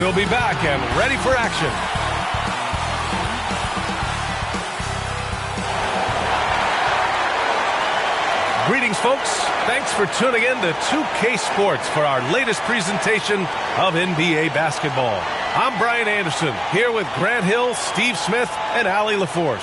We'll be back and ready for action. Greetings, folks. Thanks for tuning in to 2K Sports for our latest presentation of NBA basketball. I'm Brian Anderson, here with Grant Hill, Steve Smith, and Allie LaForce.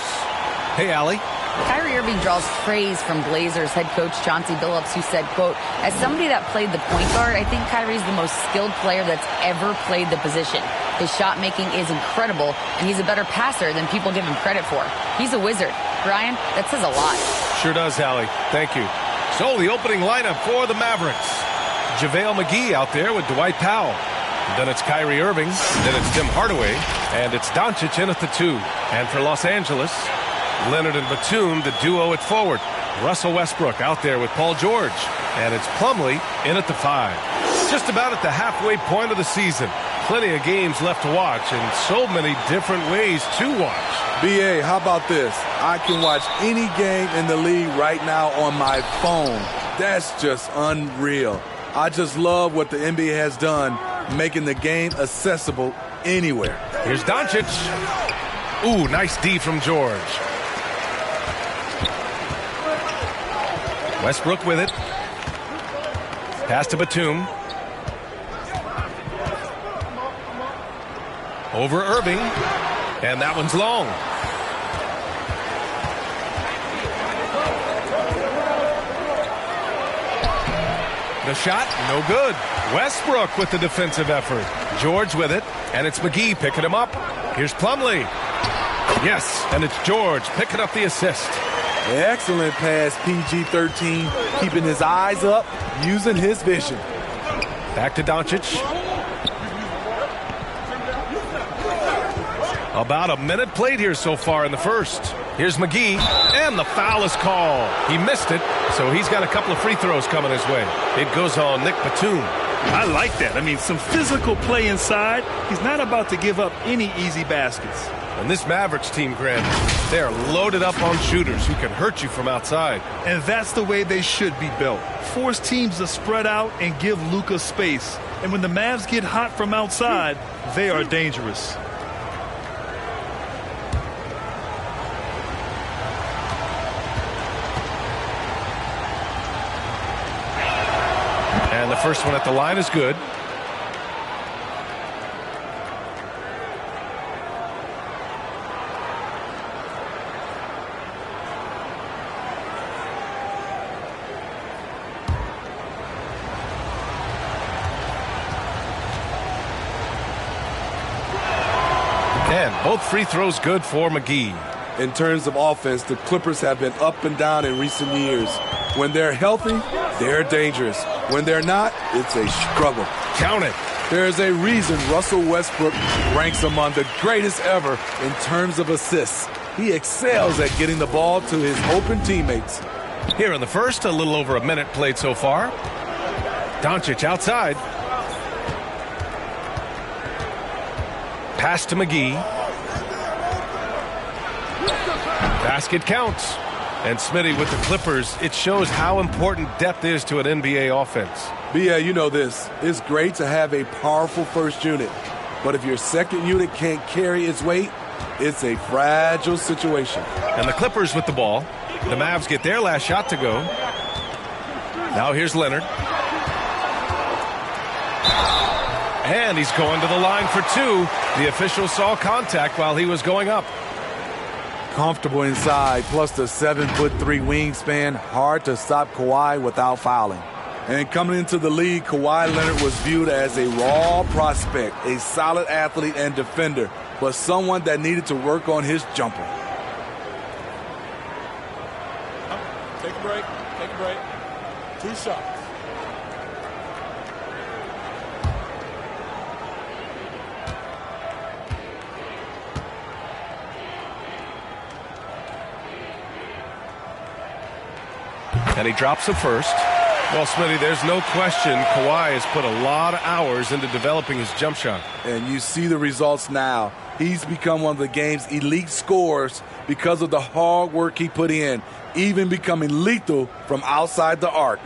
Hey, Allie. Kyrie Irving draws praise from Blazers head coach Chauncey Billups, who said, quote, "As somebody that played the point guard, I think Kyrie's the most skilled player that's ever played the position. His shot making is incredible, and he's a better passer than people give him credit for. He's a wizard." Brian, that says a lot. Sure does, Allie. Thank you. So the opening lineup for the Mavericks. JaVale McGee out there with Dwight Powell. Then it's Kyrie Irving. Then it's Tim Hardaway. And it's Doncic in at the 2. And for Los Angeles, Leonard and Batum, the duo at forward. Russell Westbrook out there with Paul George. And it's Plumlee in at the 5. Just about at the halfway point of the season. Plenty of games left to watch and so many different ways to watch. BA, how about this? I can watch any game in the league right now on my phone. That's just unreal. I just love what the NBA has done, making the game accessible anywhere. Here's Doncic. Ooh, nice D from George. Westbrook with it. Pass to Batum. Over Irving. And that one's long. The shot, no good. Westbrook with the defensive effort. George with it, and it's McGee picking him up. Here's Plumlee. Yes, and it's George picking up the assist. Excellent pass, PG-13, keeping his eyes up, using his vision. Back to Doncic. About a minute played here so far in the first. Here's McGee, and the foul is called. He missed it, so he's got a couple of free throws coming his way. It goes on Nick Batum. I like that. I mean, some physical play inside. He's not about to give up any easy baskets. And this Mavericks team, Grant, they're loaded up on shooters who can hurt you from outside. And that's the way they should be built. Force teams to spread out and give Luka space. And when the Mavs get hot from outside, they are dangerous. And the first one at the line is good. And both free throws good for McGee. In terms of offense, the Clippers have been up and down in recent years. When they're healthy, they're dangerous. When they're not, it's a struggle. Count it. There's a reason Russell Westbrook ranks among the greatest ever in terms of assists. He excels at getting the ball to his open teammates. Here in the first, a little over a minute played so far. Doncic outside. Pass to McGee. Basket counts. And Smitty with the Clippers, it shows how important depth is to an NBA offense. BA, you know this. It's great to have a powerful first unit. But if your second unit can't carry its weight, it's a fragile situation. And the Clippers with the ball. The Mavs get their last shot to go. Now here's Leonard. And he's going to the line for 2. The official saw contact while he was going up. Comfortable inside, plus the 7'3" wingspan. Hard to stop Kawhi without fouling. And coming into the league, Kawhi Leonard was viewed as a raw prospect, a solid athlete and defender, but someone that needed to work on his jumper. Take a break. Take a break. 2 shots. And he drops the first. Well, Smitty, there's no question Kawhi has put a lot of hours into developing his jump shot. And you see the results now. He's become one of the game's elite scorers because of the hard work he put in, even becoming lethal from outside the arc.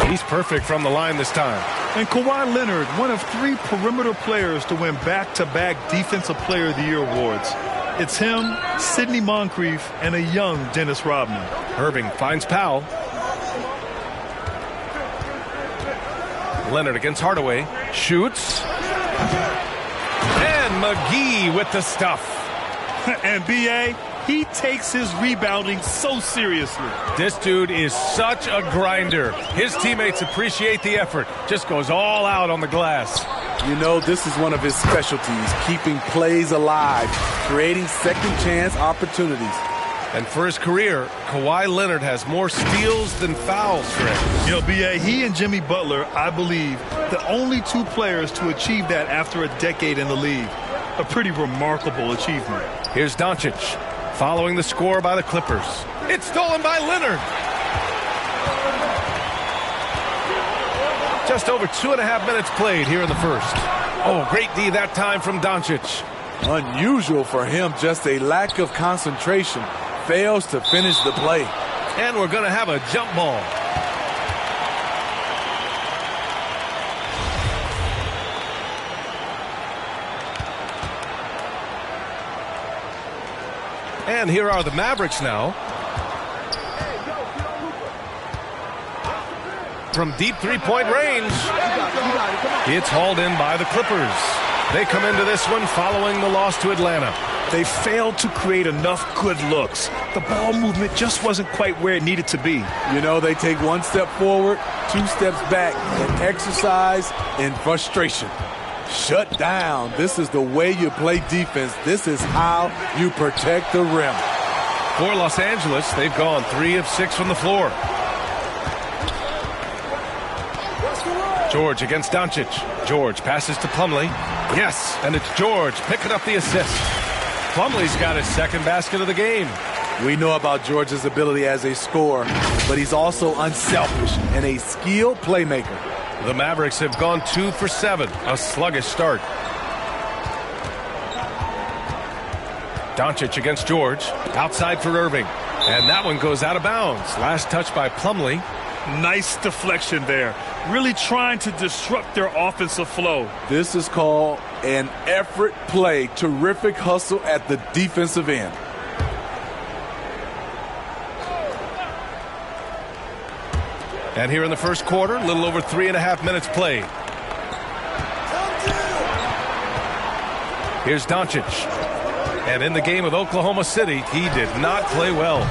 He's perfect from the line this time. And Kawhi Leonard, one of 3 perimeter players to win back-to-back Defensive Player of the Year awards. It's him, Sidney Moncrief, and a young Dennis Rodman. Irving finds Powell. Leonard against Hardaway. Shoots. And McGee with the stuff. And B.A., he takes his rebounding so seriously. This dude is such a grinder. His teammates appreciate the effort. Just goes all out on the glass. You know, this is one of his specialties, keeping plays alive, creating second-chance opportunities. And for his career, Kawhi Leonard has more steals than fouls, Greg. You know, B.A., he and Jimmy Butler, I believe, the only 2 players to achieve that after a decade in the league. A pretty remarkable achievement. Here's Doncic, following the score by the Clippers. It's stolen by Leonard. Just over 2.5 minutes played here in the first. Oh, great D that time from Doncic. Unusual for him, just a lack of concentration. Fails to finish the play. And we're going to have a jump ball. And here are the Mavericks now. From deep three-point range. It's hauled in by the Clippers. They come into this one following the loss to Atlanta. They failed to create enough good looks. The ball movement just wasn't quite where it needed to be. You know, they take 1 step forward, 2 steps back, and exercise in frustration. Shut down. This is the way you play defense. This is how you protect the rim. For Los Angeles, they've gone 3 of 6 from the floor. George against Doncic. George passes to Plumlee. Yes, and it's George picking up the assist. Plumlee's got his 2nd basket of the game. We know about George's ability as a scorer, but he's also unselfish and a skilled playmaker. The Mavericks have gone 2 for 7, a sluggish start. Doncic against George, outside for Irving. And that one goes out of bounds. Last touch by Plumlee. Nice deflection there. Really trying to disrupt their offensive flow. This is called an effort play. Terrific hustle at the defensive end. And here in the first quarter, a little over 3.5 minutes played. Here's Doncic. And in the game with Oklahoma City, he did not play well.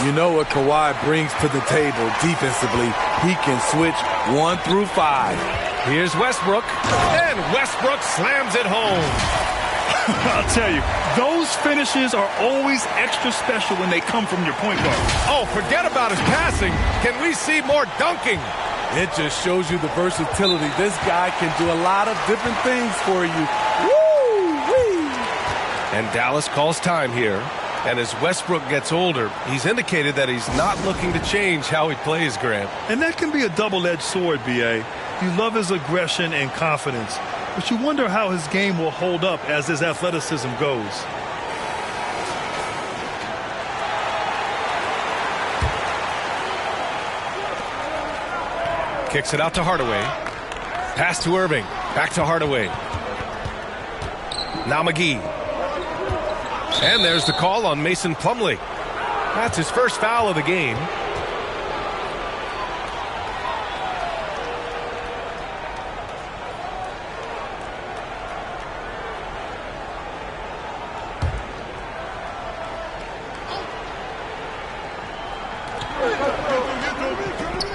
You know what Kawhi brings to the table defensively. He can switch 1 through 5. Here's Westbrook. And Westbrook slams it home. I'll tell you, those finishes are always extra special when they come from your point guard. Oh, forget about his passing. Can we see more dunking? It just shows you the versatility. This guy can do a lot of different things for you. Woo-wee! And Dallas calls time here. And as Westbrook gets older, he's indicated that he's not looking to change how he plays, Grant. And that can be a double-edged sword, B.A. You love his aggression and confidence, but you wonder how his game will hold up as his athleticism goes. Kicks it out to Hardaway. Pass to Irving. Back to Hardaway. Now McGee. And there's the call on Mason Plumlee. That's his first foul of the game.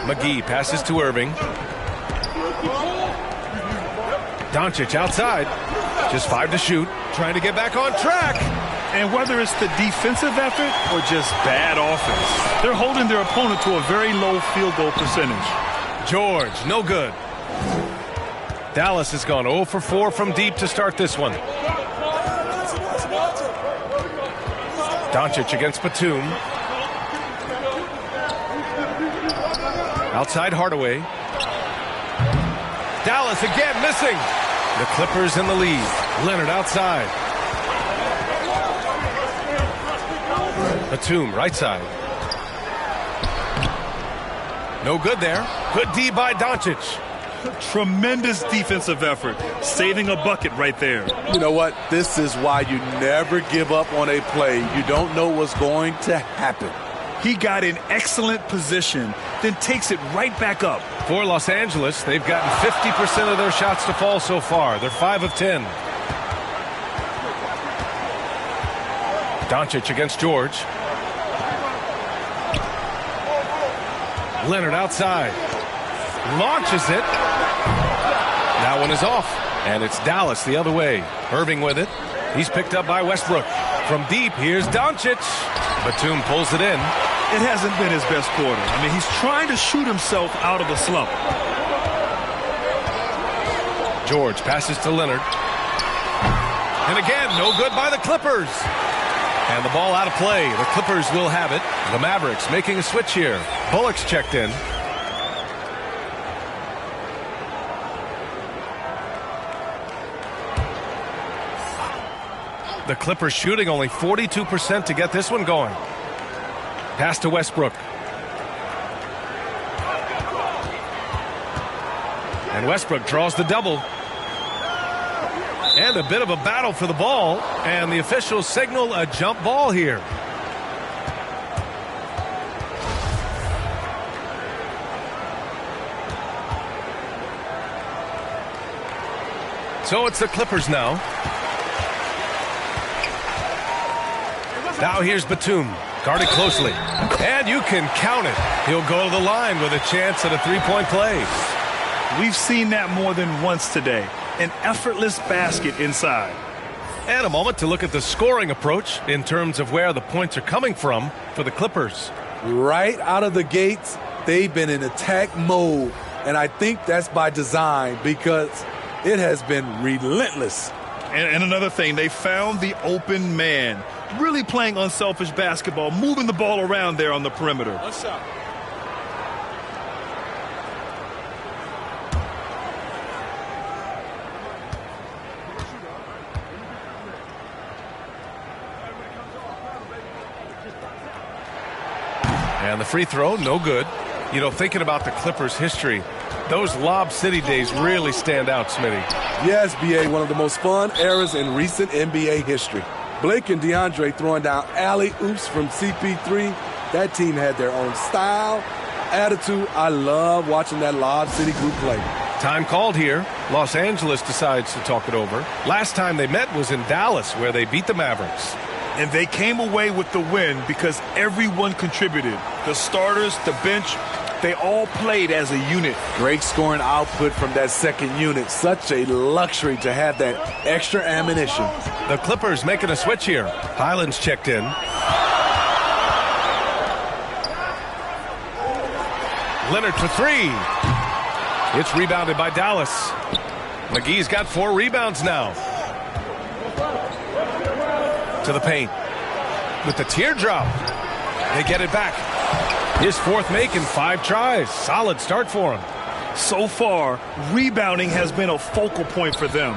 McGee passes to Irving. Doncic outside. Just 5 to shoot. Trying to get back on track. And whether it's the defensive effort or just bad offense, they're holding their opponent to a very low field goal percentage. George, no good. Dallas has gone 0 for 4 from deep to start this one. Doncic against Batum. Outside Hardaway. Dallas again missing. The Clippers in the lead. Leonard outside. Batum right side. No good there. Good D by Doncic. Tremendous defensive effort, saving a bucket right there. You know what? This is why you never give up on a play. You don't know what's going to happen. He got in excellent position, then takes it right back up. For Los Angeles, they've gotten 50% of their shots to fall so far. They're 5 of 10. Doncic against George. Leonard outside. Launches it. That one is off. And it's Dallas the other way. Irving with it. He's picked up by Westbrook. From deep, here's Doncic. Batum pulls it in. It hasn't been his best quarter. I mean, he's trying to shoot himself out of a slump. George passes to Leonard. And again, no good by the Clippers. And the ball out of play. The Clippers will have it. The Mavericks making a switch here. Bullock's checked in. The Clippers shooting only 42% to get this one going. Pass to Westbrook. And Westbrook draws the double. And a bit of a battle for the ball. And the officials signal a jump ball here. So it's the Clippers now. Now here's Batum. Guarded closely. And you can count it. He'll go to the line with a chance at a three-point play. We've seen that more than once today. An effortless basket inside. And a moment to look at the scoring approach in terms of where the points are coming from for the Clippers. Right out of the gates, they've been in attack mode. And I think that's by design because it has been relentless. And another thing, they found the open man. Really playing unselfish basketball, moving the ball around there on the perimeter. What's up? And the free throw, no good. You know, thinking about the Clippers' history, those Lob City days really stand out, Smitty. Yes, B.A., one of the most fun eras in recent NBA history. Blake and DeAndre throwing down alley-oops from CP3. That team had their own style, attitude. I love watching that Lob City group play. Time called here. Los Angeles decides to talk it over. Last time they met was in Dallas, where they beat the Mavericks. And they came away with the win because everyone contributed. The starters, the bench, they all played as a unit. Great scoring output from that second unit. Such a luxury to have that extra ammunition. The Clippers making a switch here. Highland's checked in. Leonard for three. It's rebounded by Dallas. McGee's got 4 rebounds now. To the paint. With the teardrop. They get it back. His 4th make in 5 tries. Solid start for him. So far, rebounding has been a focal point for them.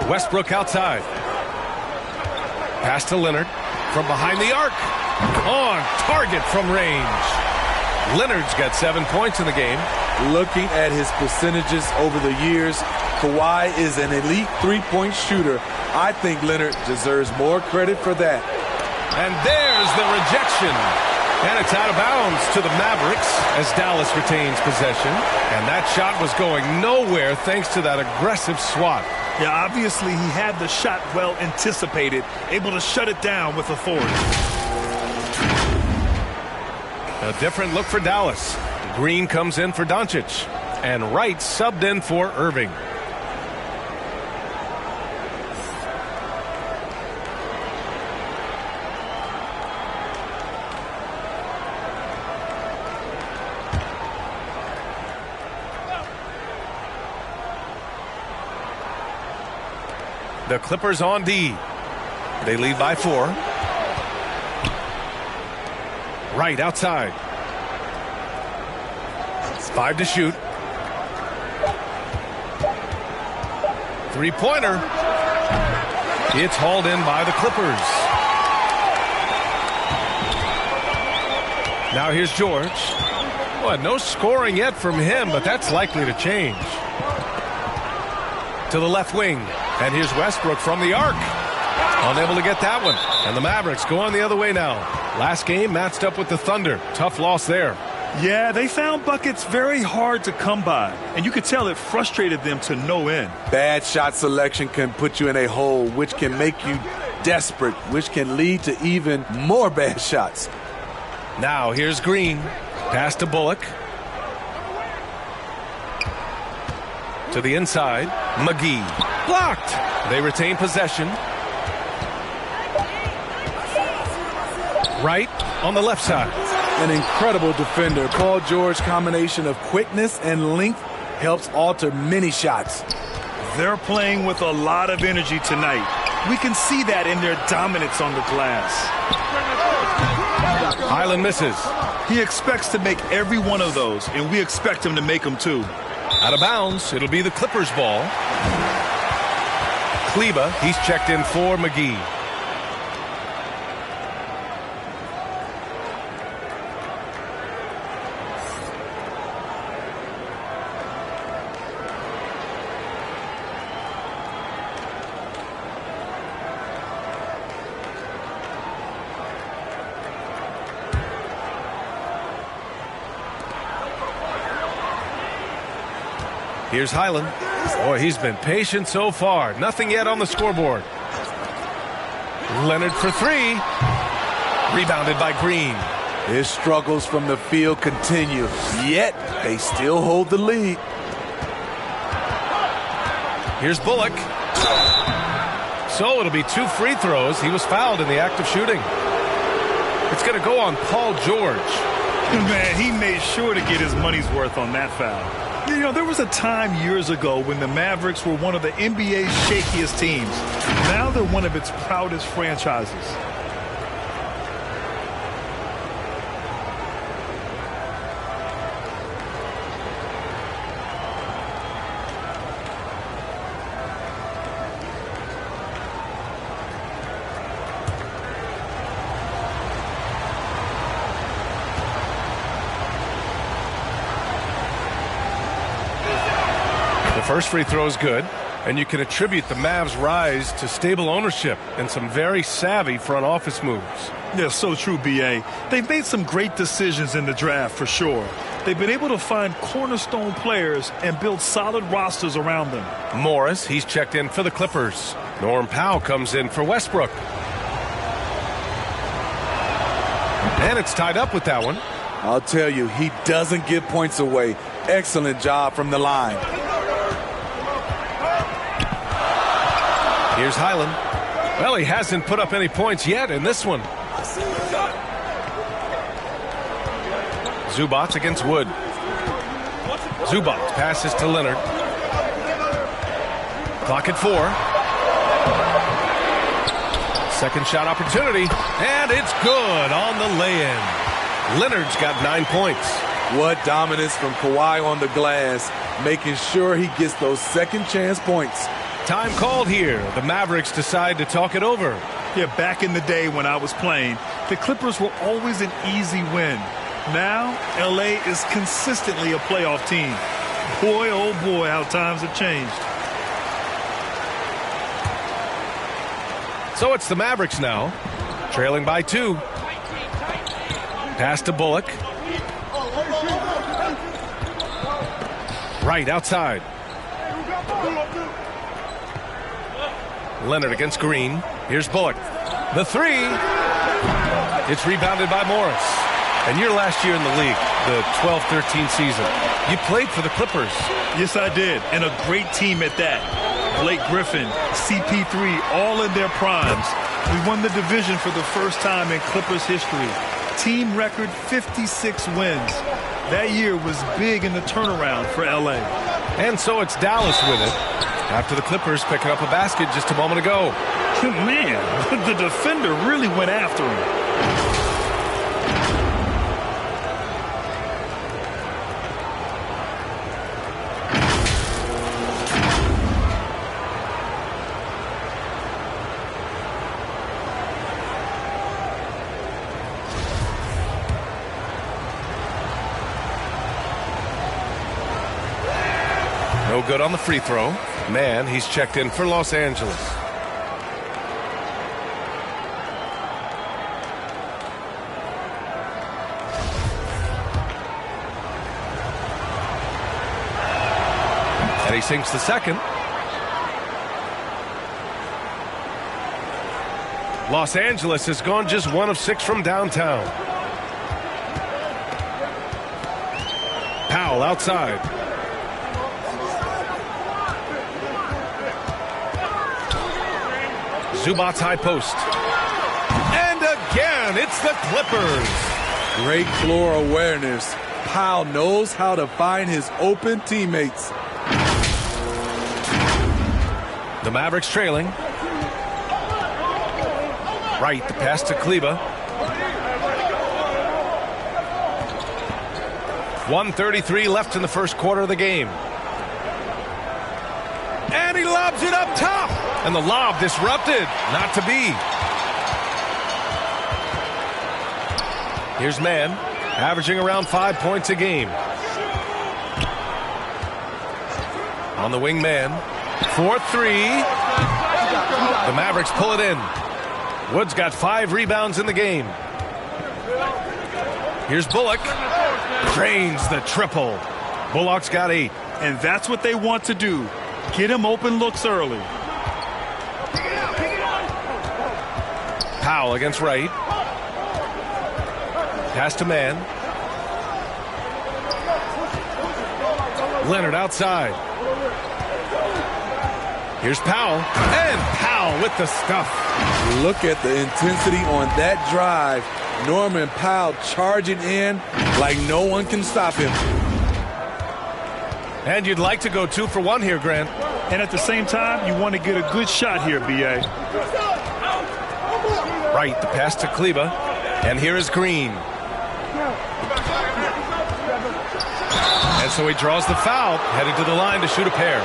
Westbrook outside. Pass to Leonard. From behind the arc. On target from range. Leonard's got 7 points in the game. Looking at his percentages over the years, Kawhi is an elite three-point shooter. I think Leonard deserves more credit for that. And there's the rejection. And it's out of bounds to the Mavericks as Dallas retains possession. And that shot was going nowhere thanks to that aggressive swat. Yeah, obviously he had the shot well anticipated, able to shut it down with authority. A different look for Dallas. Green comes in for Doncic. And Wright subbed in for Irving. The Clippers on D. They lead by 4. Right outside. 5 to shoot. 3-pointer. It's hauled in by the Clippers. Now here's George. Well, no scoring yet from him, but that's likely to change. To the left wing. And here's Westbrook from the arc. Unable to get that one. And the Mavericks going the other way now. Last game matched up with the Thunder. Tough loss there. Yeah, they found buckets very hard to come by. And you could tell it frustrated them to no end. Bad shot selection can put you in a hole, which can make you desperate, which can lead to even more bad shots. Now here's Green. Pass to Bullock. To the inside. McGee. Blocked. They retain possession. Right on the left side. An incredible defender. Paul George's combination of quickness and length helps alter many shots. They're playing with a lot of energy tonight. We can see that in their dominance on the glass. Highland misses. He expects to make every one of those, and we expect him to make them too. Out of bounds. It'll be the Clippers' ball. Kleba, he's checked in for McGee. Here's Highland. Boy, he's been patient so far. Nothing yet on the scoreboard. Leonard for three. Rebounded by Green. His struggles from the field continue, yet they still hold the lead. Here's Bullock. So it'll be 2 free throws. He was fouled in the act of shooting. It's going to go on Paul George. Man, he made sure to get his money's worth on that foul. You know, there was a time years ago when the Mavericks were one of the NBA's shakiest teams. Now they're one of its proudest franchises. First free throw is good, and you can attribute the Mavs' rise to stable ownership and some very savvy front office moves. Yeah, so true, B.A. They've made some great decisions in the draft, for sure. They've been able to find cornerstone players and build solid rosters around them. Morris, he's checked in for the Clippers. Norm Powell comes in for Westbrook. And it's tied up with that one. I'll tell you, he doesn't give points away. Excellent job from the line. Here's Highland. Well, he hasn't put up any points yet in this one. Zubac against Wood. Zubac passes to Leonard. Clock at 4. Second shot opportunity, and it's good on the lay-in. Leonard's got 9 points. What dominance from Kawhi on the glass, making sure he gets those second chance points. Time called here. The Mavericks decide to talk it over. Yeah, back in the day when I was playing, the Clippers were always an easy win. Now, L.A. is consistently a playoff team. Boy, oh boy, how times have changed. So it's the Mavericks now, trailing by 2. Pass to Bullock. Right outside. Leonard against Green. Here's Bullock. The 3. It's rebounded by Morris. And your last year in the league, the 12-13 season, you played for the Clippers. Yes, I did. And a great team at that. Blake Griffin, CP3, all in their primes. We won the division for the first time in Clippers history. Team record 56 wins. That year was big in the turnaround for L.A. And so it's Dallas with it. After the Clippers picking up a basket just a moment ago. Man, the defender really went after him. good on the free throw. Man, he's checked in for Los Angeles. And he sinks the second. Los Angeles has gone just 1 of 6 from downtown. Powell outside. Zubac's high post. And again, it's the Clippers. Great floor awareness. Powell knows how to find his open teammates. The Mavericks trailing. Right, the pass to Kleba. 1:33 left in the first quarter of the game. And he lobs it up top. And the lob disrupted. Not to be. Here's Man, averaging around 5 points a game. On the wing Man. 4-3. The Mavericks pull it in. Wood's got 5 rebounds in the game. Here's Bullock. Drains the triple. Bullock's got 8. And that's what they want to do. Get him open looks early. Powell against Wright. Pass to Man. Leonard outside. Here's Powell. And Powell with the stuff. Look at the intensity on that drive. Norman Powell charging in like no one can stop him. And you'd like to go 2 for 1 here, Grant. And at the same time, you want to get a good shot here, B.A. Right, the pass to Kleba. And here is Green. And so he draws the foul, headed to the line to shoot a pair.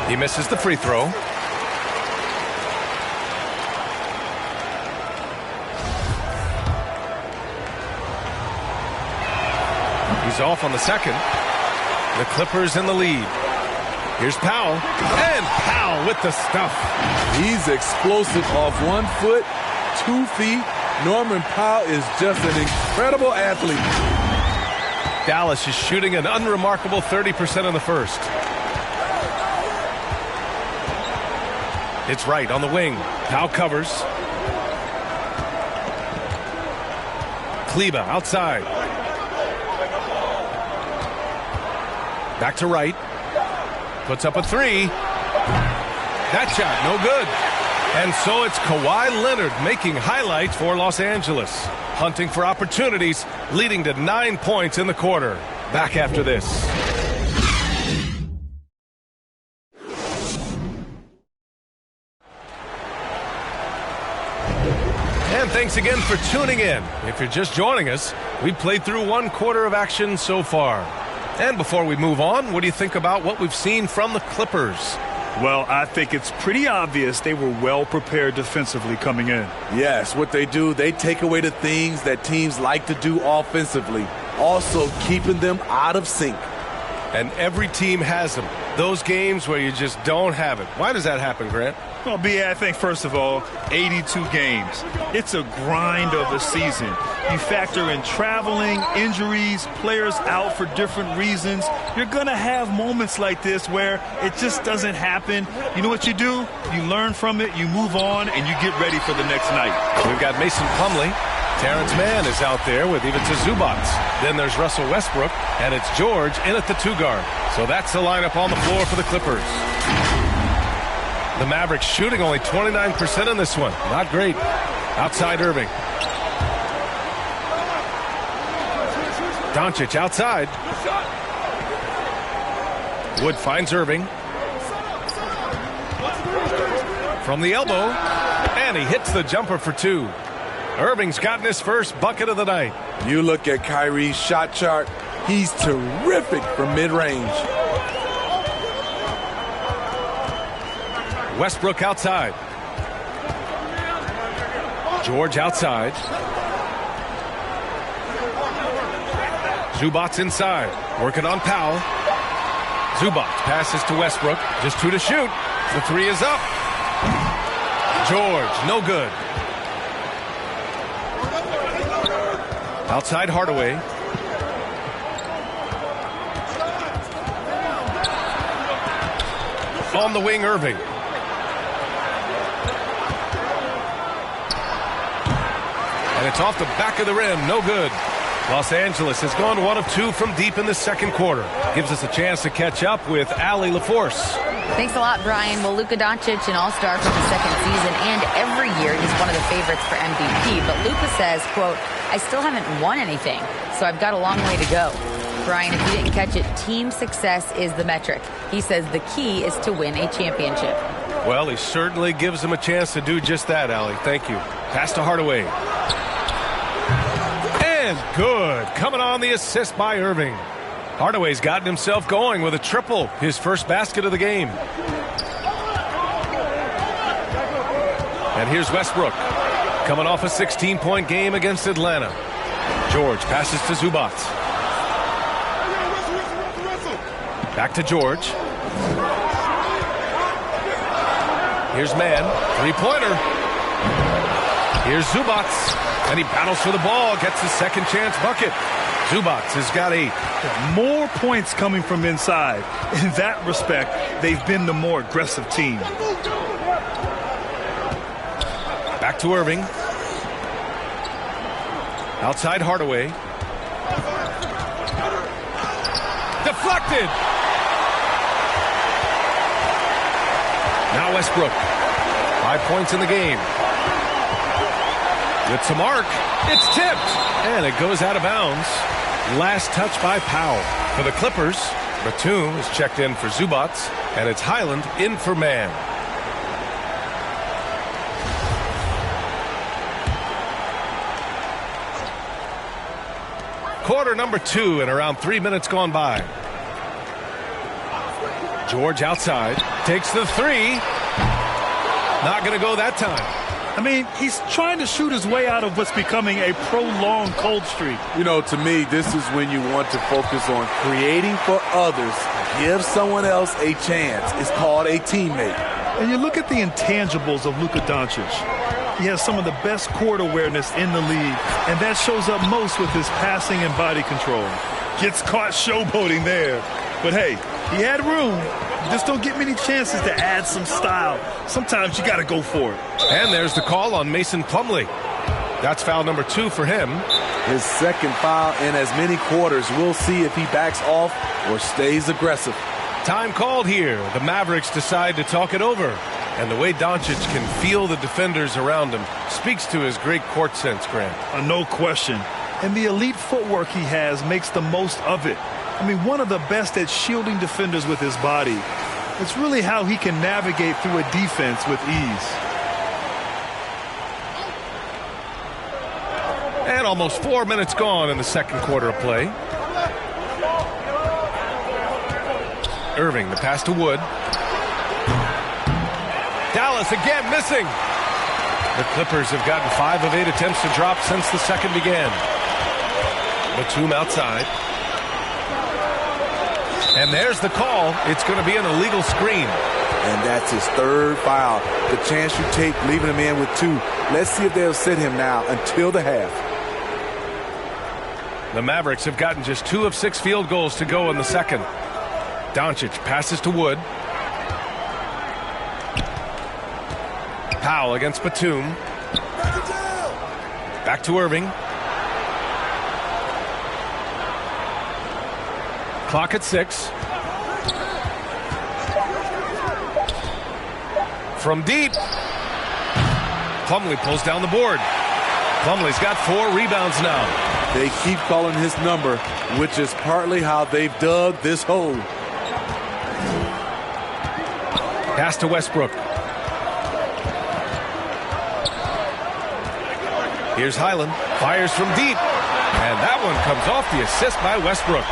He misses the free throw. He's off on the second. The Clippers in the lead. Here's Powell. And Powell with the stuff. He's explosive off 1 foot, 2 feet. Norman Powell is just an incredible athlete. Dallas is shooting an unremarkable 30% in the first. It's Wright on the wing. Powell covers. Kleba outside. Back to Wright. Puts up a 3. That shot, no good. And so it's Kawhi Leonard making highlights for Los Angeles. Hunting for opportunities, leading to 9 points in the quarter. Back after this. And thanks again for tuning in. If you're just joining us, we've played through 1 quarter of action so far. And before we move on, what do you think about what we've seen from the Clippers? Well, I think it's pretty obvious they were well prepared defensively coming in. Yes, what they do, they take away the things that teams like to do offensively, also keeping them out of sync. And every team has them. Those games where you just don't have it. Why does that happen, Grant? Well, B.A., I think, first of all, 82 games. It's a grind of a season. You factor in traveling, injuries, players out for different reasons. You're going to have moments like this where it just doesn't happen. You know what you do? You learn from it, you move on, and you get ready for the next night. We've got Mason Plumlee. Terrence Mann is out there with even Zubac. Then there's Russell Westbrook, and it's George in at the 2 guard. So that's the lineup on the floor for the Clippers. The Mavericks shooting only 29% in this one. Not great. Outside Irving. Doncic outside. Wood finds Irving. From the elbow. And he hits the jumper for two. Irving's gotten his first bucket of the night. You look at Kyrie's shot chart. He's terrific from mid-range. Westbrook outside. George outside. Zubac's inside. Working on Powell. Zubac passes to Westbrook. Just two to shoot. The three is up. George, no good. Outside Hardaway. On the wing, Irving. And it's off the back of the rim. No good. Los Angeles has gone 1 of 2 from deep in the second quarter. Gives us a chance to catch up with Allie LaForce. Thanks a lot, Brian. Well, Luka Doncic, an all-star for the second season, and every year he's one of the favorites for MVP. But Luka says, quote, I still haven't won anything, so I've got a long way to go. Brian, if you didn't catch it, team success is the metric. He says the key is to win a championship. Well, he certainly gives him a chance to do just that, Allie. Thank you. Pass to Hardaway. And good. Coming on the assist by Irving. Hardaway's gotten himself going with a triple, his first basket of the game. And here's Westbrook, coming off a 16-point game against Atlanta. George passes to Zubac. Back to George. Here's Mann, three-pointer. Here's Zubac, and he battles for the ball, gets his second chance bucket. Zubac has got 8. More points coming from inside. In that respect, they've been the more aggressive team. Back to Irving. Outside Hardaway. Deflected. Now Westbrook. 5 points in the game. It's a mark. It's tipped. And it goes out of bounds. Last touch by Powell. For the Clippers, Batum is checked in for Zubac. And it's Highland in for Mann. Quarter number 2 and around 3 minutes gone by. George outside. Takes the 3. Not going to go that time. I mean, he's trying to shoot his way out of what's becoming a prolonged cold streak. You know, to me, this is when you want to focus on creating for others. Give someone else a chance. It's called a teammate. And you look at the intangibles of Luka Doncic. He has some of the best court awareness in the league, and that shows up most with his passing and body control. Gets caught showboating there. But hey, he had room. You just don't get many chances to add some style. Sometimes you got to go for it. And there's the call on Mason Plumlee. That's foul number 2 for him. His second foul in as many quarters. We'll see if he backs off or stays aggressive. Time called here. The Mavericks decide to talk it over. And the way Doncic can feel the defenders around him speaks to his great court sense, Grant. No question. And the elite footwork he has makes the most of it. I mean, one of the best at shielding defenders with his body. It's really how he can navigate through a defense with ease. And almost 4 minutes gone in the second quarter of play. Irving, the pass to Wood. Dallas again missing. The Clippers have gotten 5 of 8 attempts to drop since the second began. Batum outside. And there's the call. It's going to be an illegal screen. And that's his third foul. The chance you take leaving him in with 2. Let's see if they'll sit him now until the half. The Mavericks have gotten just 2 of 6 field goals to go in the second. Doncic passes to Wood. Powell against Batum. Back to Irving. Clock at 6. From deep. Plumlee pulls down the board. Plumlee's got 4 rebounds now. They keep calling his number, which is partly how they've dug this hole. Pass to Westbrook. Here's Highland. Fires from deep. And that one comes off the assist by Westbrook.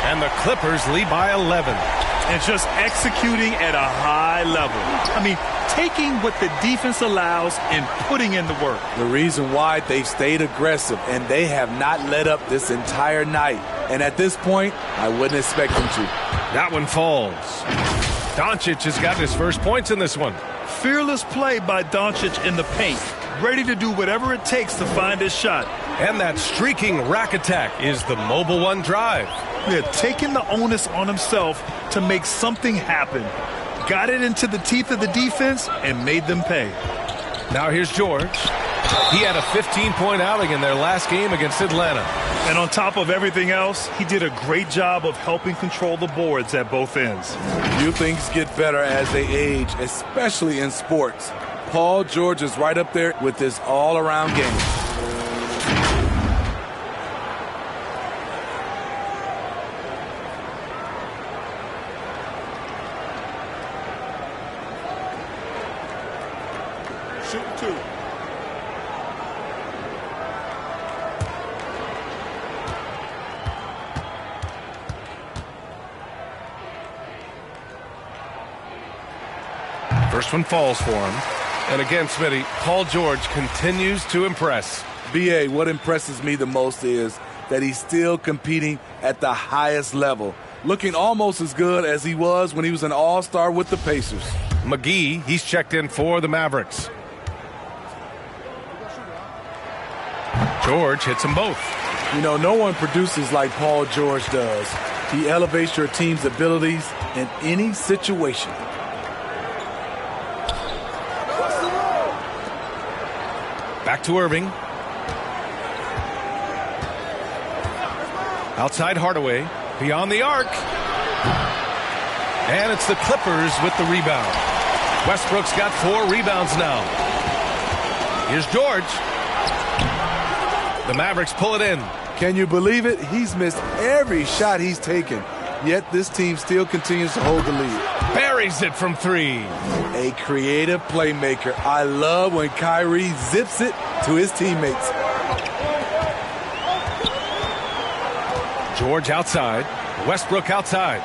And the Clippers lead by 11. And just executing at a high level. I mean, taking what the defense allows and putting in the work. The reason why they've stayed aggressive, and they have not let up this entire night. And at this point, I wouldn't expect them to. That one falls. Doncic has got his first points in this one. Fearless play by Doncic in the paint. Ready to do whatever it takes to find his shot. And that streaking rack attack is the Mobile One drive. They're taking the onus on himself to make something happen. Got it into the teeth of the defense and made them pay. Now here's George. He had a 15-point outing in their last game against Atlanta. And on top of everything else, he did a great job of helping control the boards at both ends. Few things get better as they age, especially in sports. Paul George is right up there with this all-around game. Shooting 2. First one falls for him. And again, Smitty, Paul George continues to impress. B.A., what impresses me the most is that he's still competing at the highest level, looking almost as good as he was when he was an all-star with the Pacers. McGee, he's checked in for the Mavericks. George hits them both. You know, no one produces like Paul George does. He elevates your team's abilities in any situation. Back to Irving. Outside Hardaway. Beyond the arc. And it's the Clippers with the rebound. Westbrook's got 4 rebounds now. Here's George. The Mavericks pull it in. Can you believe it? He's missed every shot he's taken. Yet this team still continues to hold the lead. Buries it from 3. A creative playmaker. I love when Kyrie zips it to his teammates. George outside. Westbrook outside.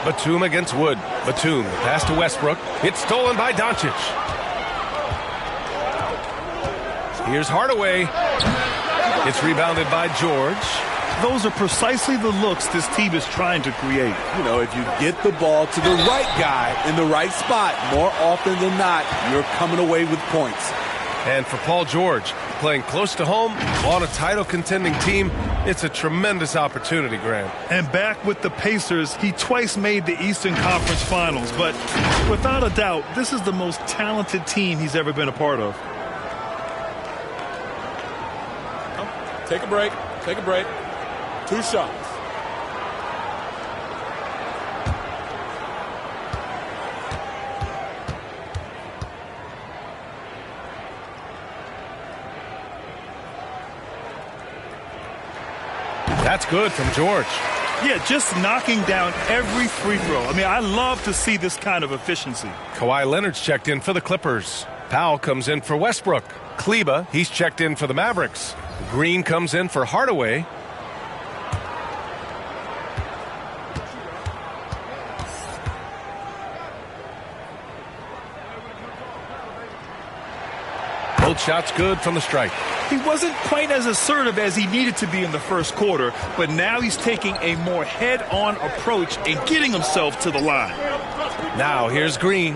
Batum against Wood. Batum, pass to Westbrook. It's stolen by Doncic. Here's Hardaway. It's rebounded by George. Those are precisely the looks this team is trying to create. You know, if you get the ball to the right guy in the right spot, more often than not, you're coming away with points. And for Paul George, playing close to home on a title-contending team, it's a tremendous opportunity, Graham. And back with the Pacers, he twice made the Eastern Conference Finals. But without a doubt, this is the most talented team he's ever been a part of. Take a break. Take a break. 2 shots. That's good from George. Yeah, just knocking down every free throw. I mean, I love to see this kind of efficiency. Kawhi Leonard's checked in for the Clippers. Powell comes in for Westbrook. Kleba, he's checked in for the Mavericks. Green comes in for Hardaway. Both shots good from the stripe. He wasn't quite as assertive as he needed to be in the first quarter, but now he's taking a more head-on approach and getting himself to the line. Now here's Green.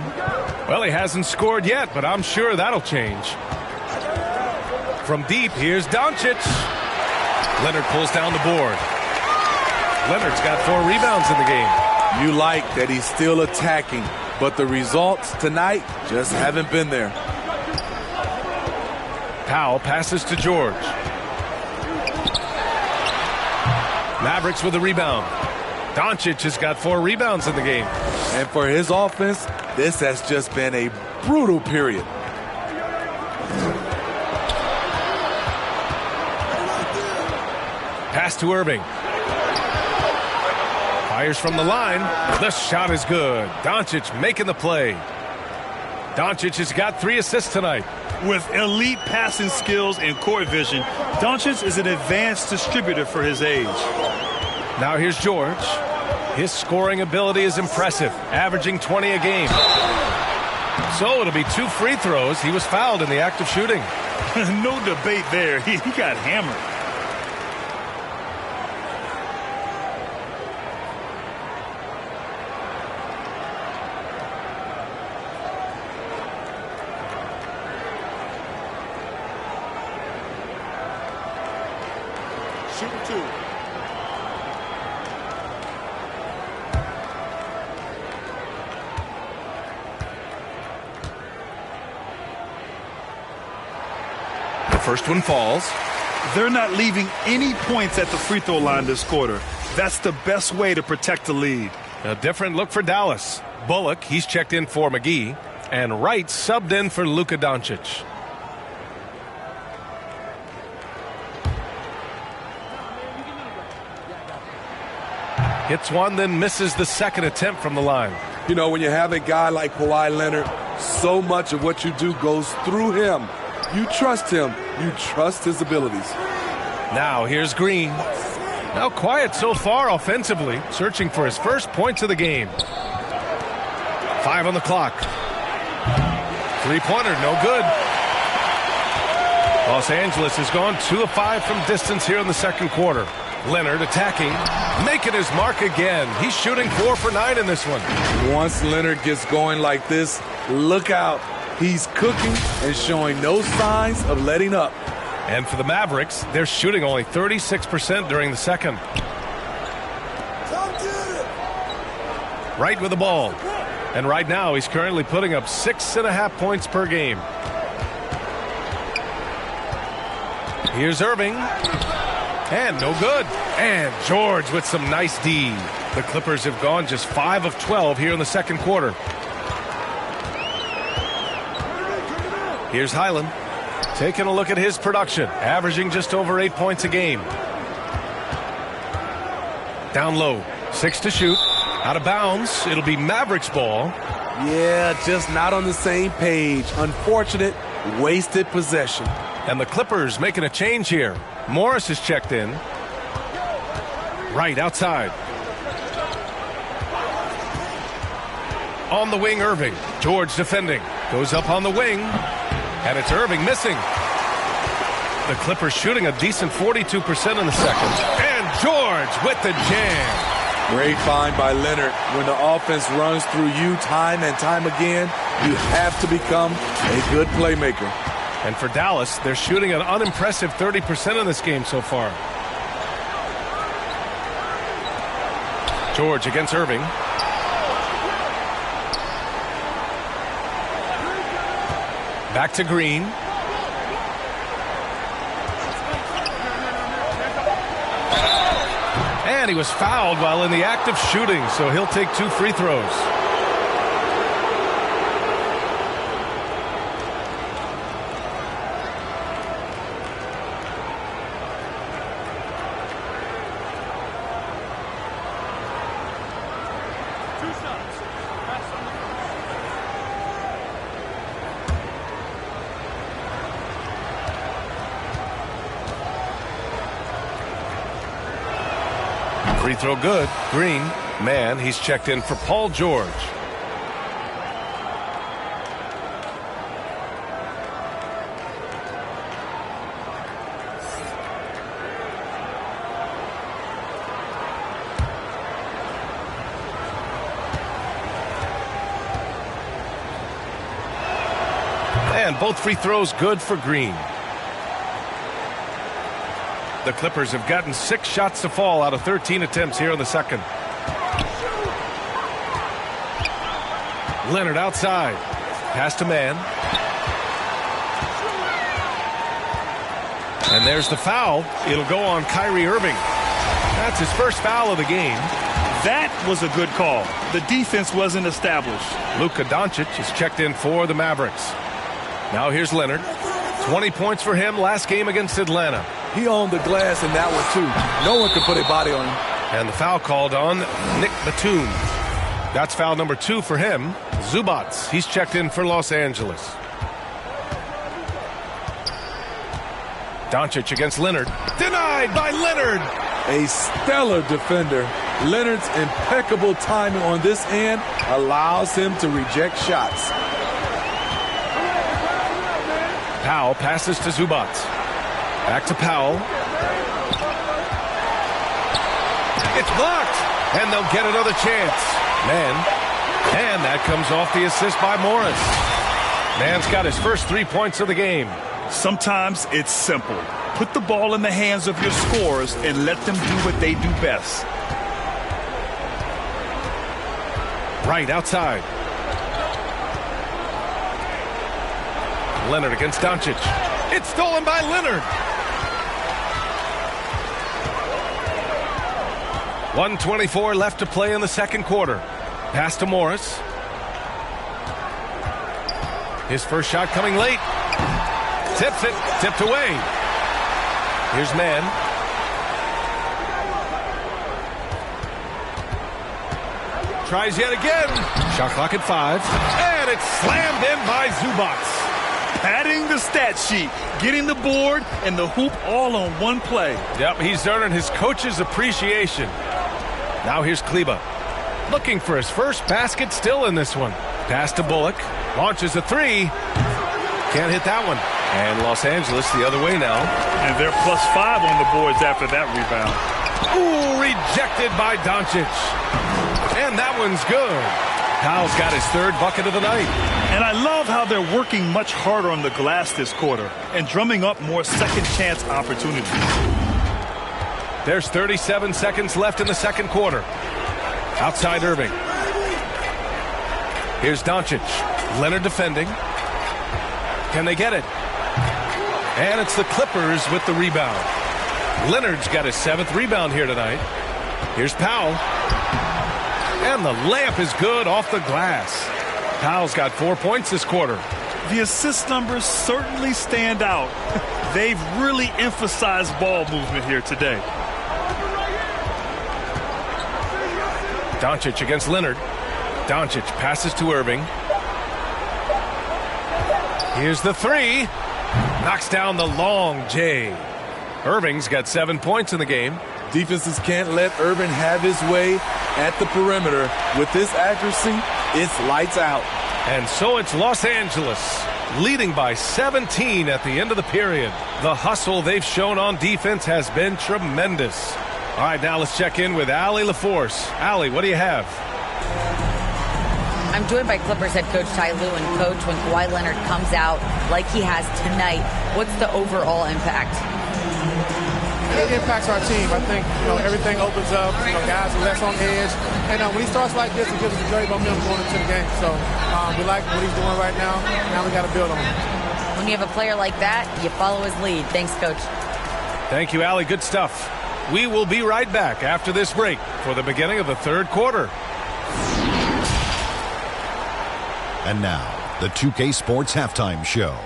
Well, he hasn't scored yet, but I'm sure that'll change. From deep, here's Doncic. Leonard pulls down the board. Leonard's got 4 rebounds in the game. You like that he's still attacking, but the results tonight just haven't been there. Powell passes to George. Mavericks with a rebound. Doncic has got 4 rebounds in the game. And for his offense, This has just been a brutal period. Pass to Irving. Fires from the line. The shot is good. Doncic making the play. Doncic has got 3 assists tonight. With elite passing skills and court vision, Doncic is an advanced distributor for his age. Now here's George. His scoring ability is impressive, averaging 20 a game. So it'll be 2 free throws. He was fouled in the act of shooting. No debate there. He got hammered. Shooting 2. The first one falls. They're not leaving any points at the free throw line this quarter. That's the best way to protect the lead. A different look for Dallas. Bullock, he's checked in for McGee. And Wright subbed in for Luka Doncic. Hits one, then misses the second attempt from the line. You know, when you have a guy like Kawhi Leonard, so much of what you do goes through him. You trust him. You trust his abilities. Now here's Green. Now quiet so far offensively, searching for his first points of the game. 5 on the clock. 3-pointer, no good. Los Angeles has gone 2 of 5 from distance here in the second quarter. Leonard attacking, making his mark again. He's shooting 4 for 9 in this one. Once Leonard gets going like this, look out. He's cooking and showing no signs of letting up. And for the Mavericks, they're shooting only 36% during the second. Wright with the ball. And right now, he's currently putting up 6.5 points per game. Here's Irving. And no good. And George with some nice D. The Clippers have gone just 5 of 12 here in the second quarter. Here's Highland. Taking a look at his production. Averaging just over 8 points a game. Down low. 6 to shoot. Out of bounds. It'll be Mavericks ball. Yeah, just not on the same page. Unfortunate, wasted possession. And the Clippers making a change here. Morris is checked in. Right outside. On the wing, Irving. George defending. Goes up on the wing. And it's Irving missing. The Clippers shooting a decent 42% in the second. And George with the jam. Great find by Leonard. When the offense runs through you time and time again, you have to become a good playmaker. And for Dallas, they're shooting an unimpressive 30% in this game so far. George against Irving. Back to Green. And he was fouled while in the act of shooting, so he'll take 2 free throws. Free throw good. Green, man, he's checked in for Paul George. And both free throws good for Green. The Clippers have gotten 6 shots to fall out of 13 attempts here in the second. Leonard outside. Pass to man. And there's the foul. It'll go on Kyrie Irving. That's his first foul of the game. That was a good call. The defense wasn't established. Luka Doncic is checked in for the Mavericks. Now here's Leonard. 20 points for him last game against Atlanta. He owned the glass in that one, too. No one could put a body on him. And the foul called on Nick Batum. That's foul number 2 for him. Zubats, he's checked in for Los Angeles. Doncic against Leonard. Denied by Leonard. A stellar defender. Leonard's impeccable timing on this end allows him to reject shots. Powell passes to Zubats. Back to Powell. It's blocked. And they'll get another chance. Man. And that comes off the assist by Morris. Man's got his first 3 points of the game. Sometimes it's simple. Put the ball in the hands of your scorers and let them do what they do best. Right outside. Leonard against Doncic. It's stolen by Leonard. 1:24 left to play in the second quarter. Pass to Morris. His first shot coming late. Tips it. Tipped away. Here's Mann. Tries yet again. Shot clock at 5. And it's slammed in by Zubats. Padding the stat sheet, getting the board and the hoop all on one play. Yep, he's earning his coach's appreciation. Now here's Kleba. Looking for his first basket still in this one. Pass to Bullock. Launches a 3. Can't hit that one. And Los Angeles the other way now. And they're +5 on the boards after that rebound. Ooh, rejected by Doncic. And that one's good. Powell's got his 3rd bucket of the night. And I love how they're working much harder on the glass this quarter and drumming up more second chance opportunities. There's 37 seconds left in the second quarter. Outside Irving. Here's Doncic. Leonard defending. Can they get it? And it's the Clippers with the rebound. Leonard's got his 7th rebound here tonight. Here's Powell. And the layup is good off the glass. Powell's got 4 points this quarter. The assist numbers certainly stand out. They've really emphasized ball movement here today. Doncic against Leonard. Doncic passes to Irving. Here's the 3. Knocks down the long J. Irving's got 7 points in the game. Defenses can't let Irving have his way at the perimeter. With this accuracy, it's lights out. And so it's Los Angeles, leading by 17 at the end of the period. The hustle they've shown on defense has been tremendous. All right, now let's check in with Allie LaForce. Allie, what do you have? I'm joined by Clippers head coach Ty Lue. And coach, when Kawhi Leonard comes out like he has tonight, what's the overall impact? It impacts our team. I think, everything opens up. Guys are less on edge. And when he starts like this, it gives us a great momentum going into the game. So we like what he's doing right now. Now we got to build on him. When you have a player like that, you follow his lead. Thanks, coach. Thank you, Allie. Good stuff. We will be right back after this break for the beginning of the third quarter. And now, the 2K Sports Halftime Show.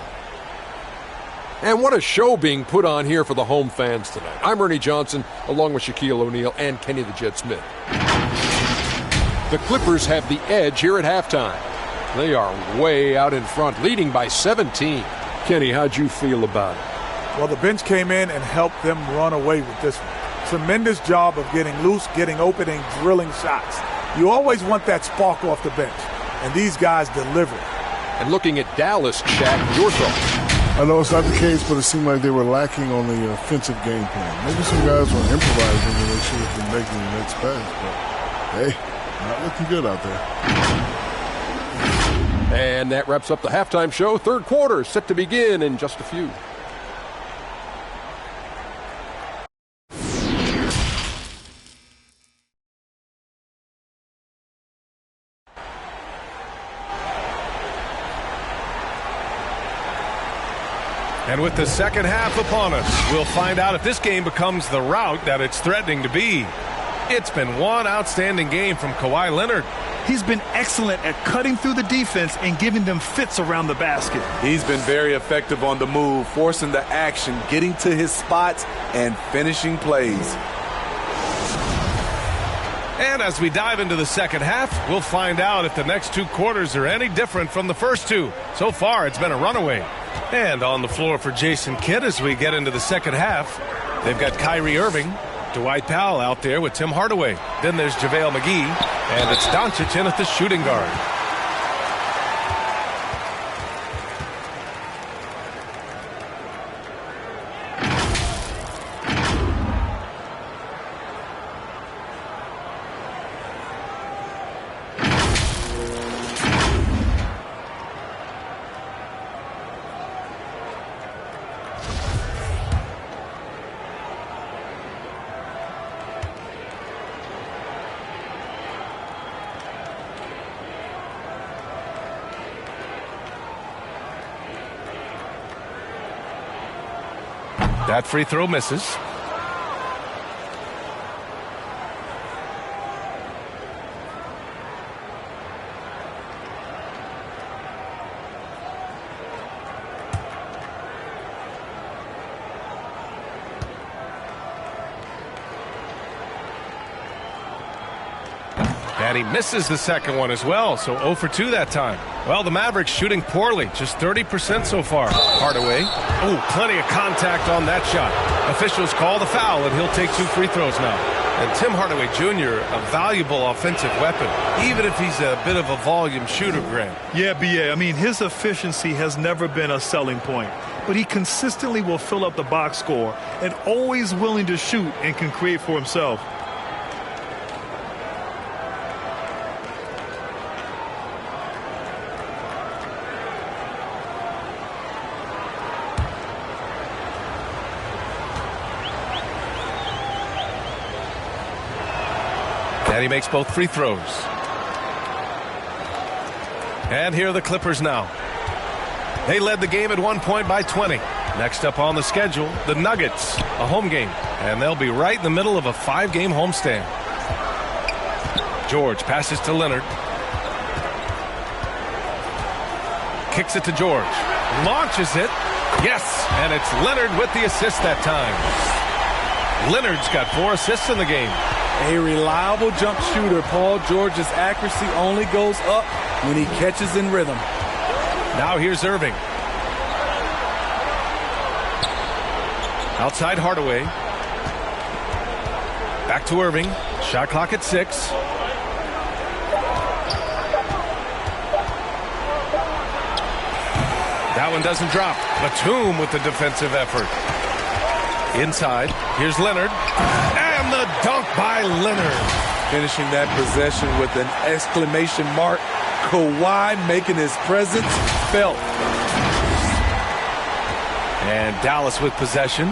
And what a show being put on here for the home fans tonight. I'm Ernie Johnson, along with Shaquille O'Neal and Kenny the Jet Smith. The Clippers have the edge here at halftime. They are way out in front, leading by 17. Kenny, how'd you feel about it? Well, the bench came in and helped them run away with this one. Tremendous job of getting loose, getting open, and drilling shots. You always want that spark off the bench, and these guys delivered. And looking at Dallas, Shaq, your thoughts? I know it's not the case, but it seemed like they were lacking on the offensive game plan. Maybe some guys were improvising and they should have been making the next pass, but hey, not looking good out there. And that wraps up the halftime show. Third quarter set to begin in just a few. And with the second half upon us, we'll find out if this game becomes the rout that it's threatening to be. It's been one outstanding game from Kawhi Leonard. He's been excellent at cutting through the defense and giving them fits around the basket. He's been very effective on the move, forcing the action, getting to his spots, and finishing plays. And as we dive into the second half, we'll find out if the next two quarters are any different from the first two. So far, it's been a runaway. And on the floor for Jason Kidd as we get into the second half, they've got Kyrie Irving, Dwight Powell out there with Tim Hardaway. Then there's JaVale McGee, and it's Doncic in at the shooting guard. That free throw misses. And he misses the second one as well, so 0 for 2 that time. Well, the Mavericks shooting poorly, just 30% so far. Hardaway. Oh, plenty of contact on that shot. Officials call the foul, and he'll take 2 free throws now. And Tim Hardaway Jr., a valuable offensive weapon, even if he's a bit of a volume shooter, Grant. Yeah, B.A. I mean, his efficiency has never been a selling point, but he consistently will fill up the box score and always willing to shoot and can create for himself. And he makes both free throws. And here are the Clippers now. They led the game at one point by 20. Next up on the schedule, the Nuggets, a home game. And they'll be right in the middle of a 5-game homestand. George passes to Leonard. Kicks it to George. Launches it. Yes, and it's Leonard with the assist that time. Leonard's got 4 assists in the game. A reliable jump shooter. Paul George's accuracy only goes up when he catches in rhythm. Now here's Irving. Outside Hardaway. Back to Irving. Shot clock at 6. That one doesn't drop. Batum with the defensive effort. Inside. Here's Leonard. And the dunk by Leonard. Finishing that possession with an exclamation mark. Kawhi making his presence felt. And Dallas with possession.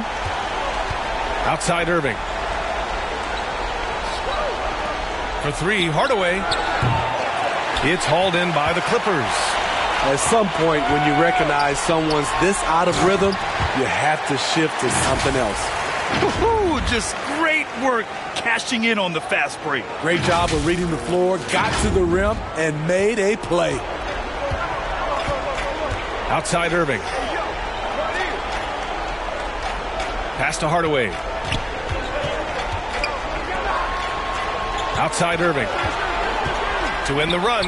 Outside Irving. For 3, Hardaway. It's hauled in by the Clippers. At some point, when you recognize someone's this out of rhythm, you have to shift to something else. Woohoo! Just great work cashing in on the fast break. Great job of reading the floor, got to the rim, and made a play. Outside Irving. Pass to Hardaway. Outside Irving. To end the run.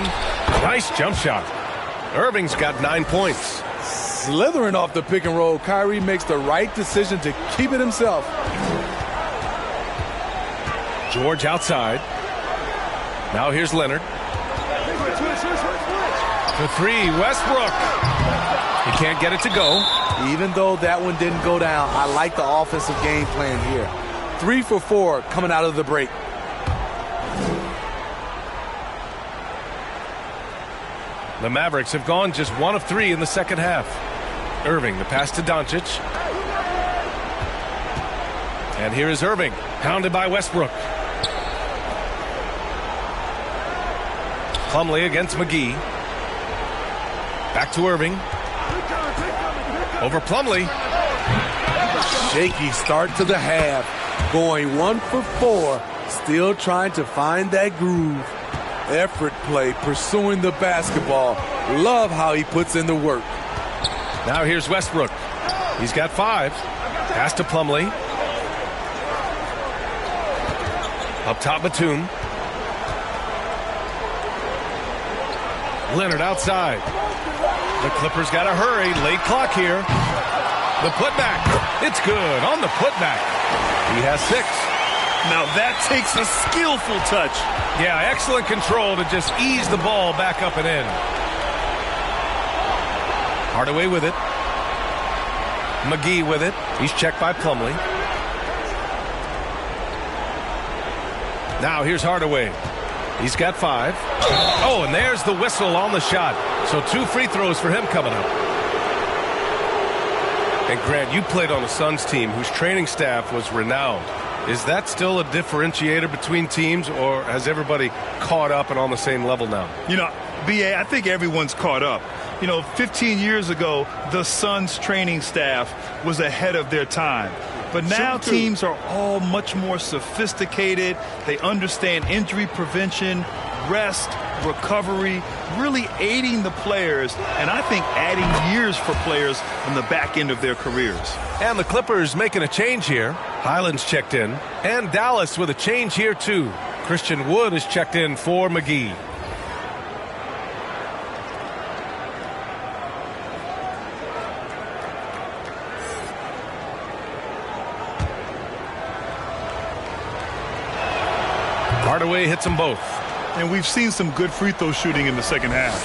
Nice jump shot. Irving's got 9 points. Slithering off the pick and roll, Kyrie makes the right decision to keep it himself. George outside. Now here's Leonard. For 3, Westbrook. He can't get it to go. Even though that one didn't go down, I like the offensive game plan here. 3 for 4 coming out of the break. The Mavericks have gone just 1 of 3 in the second half. Irving, the pass to Doncic. And here is Irving, pounded by Westbrook. Plumlee against McGee. Back to Irving. Over Plumlee. Shaky start to the half. Going 1 for 4 still trying to find that groove. Effort play, pursuing the basketball. Love how he puts in the work. Now here's Westbrook. He's got 5. Pass to Plumlee. Up top, Batum. Leonard outside. The Clippers got to hurry. Late clock here. The putback. It's good on the putback. He has 6. Now that takes a skillful touch. Yeah, excellent control to just ease the ball back up and in. Hardaway with it. McGee with it. He's checked by Plumlee. Now here's Hardaway. He's got 5. Oh, and there's the whistle on the shot. So 2 free throws for him coming up. And Grant, you played on a Suns team whose training staff was renowned. Is that still a differentiator between teams, or has everybody caught up and on the same level now? You know, B.A., I think everyone's caught up. You know, 15 years ago, the Suns training staff was ahead of their time. But now teams are all much more sophisticated. They understand injury prevention, rest, recovery, really aiding the players, and I think adding years for players on the back end of their careers. And the Clippers making a change here. Highland's checked in, and Dallas with a change here too. Christian Wood is checked in for McGee. Hardaway hits them both. And we've seen some good free throw shooting in the second half.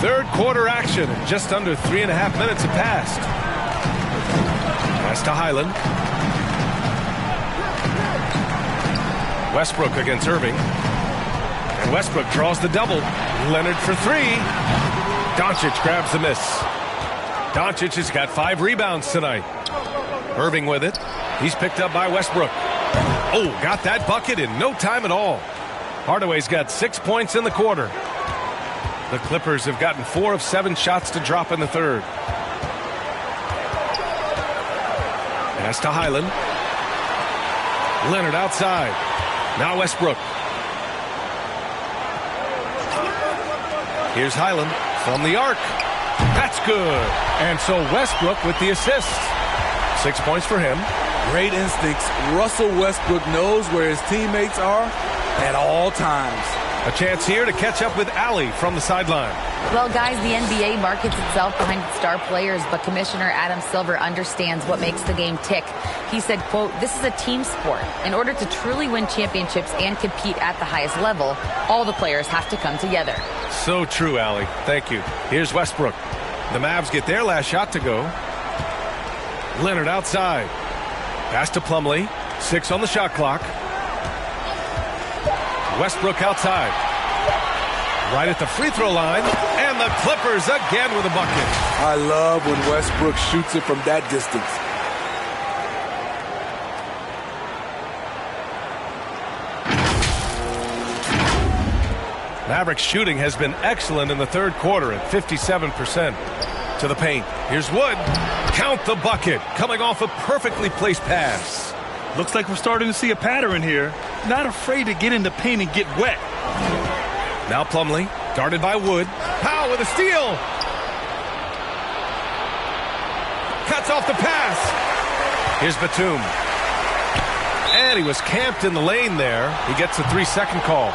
Third quarter action. Just under 3.5 minutes have passed. Pass to Highland. Westbrook against Irving. And Westbrook draws the double. Leonard for 3. Doncic grabs the miss. Doncic has got 5 rebounds tonight. Irving with it. He's picked up by Westbrook. Oh, got that bucket in no time at all. Hardaway's got 6 points in the quarter. The Clippers have gotten 4 of 7 shots to drop in the third. Pass to Highland. Leonard outside. Now Westbrook. Here's Highland from the arc. That's good. And so Westbrook with the assist. 6 points for him. Great instincts. Russell Westbrook knows where his teammates are at all times. A chance here to catch up with Allie from the sideline. Well, guys, the NBA markets itself behind its star players, but Commissioner Adam Silver understands what makes the game tick. He said, quote, "This is a team sport. In order to truly win championships and compete at the highest level, all the players have to come together." So true, Allie. Thank you. Here's Westbrook. The Mavs get their last shot to go. Leonard outside. Pass to Plumlee. 6 on the shot clock. Westbrook outside. Right at the free throw line. And the Clippers again with a bucket. I love when Westbrook shoots it from that distance. Mavericks shooting has been excellent in the third quarter at 57%. To the paint. Here's Wood. Count the bucket. Coming off a perfectly placed pass. Looks like we're starting to see a pattern here. Not afraid to get in the paint and get wet. Now Plumlee, guarded by Wood. Powell with a steal. Cuts off the pass. Here's Batum. And he was camped in the lane there. He gets a 3-second call.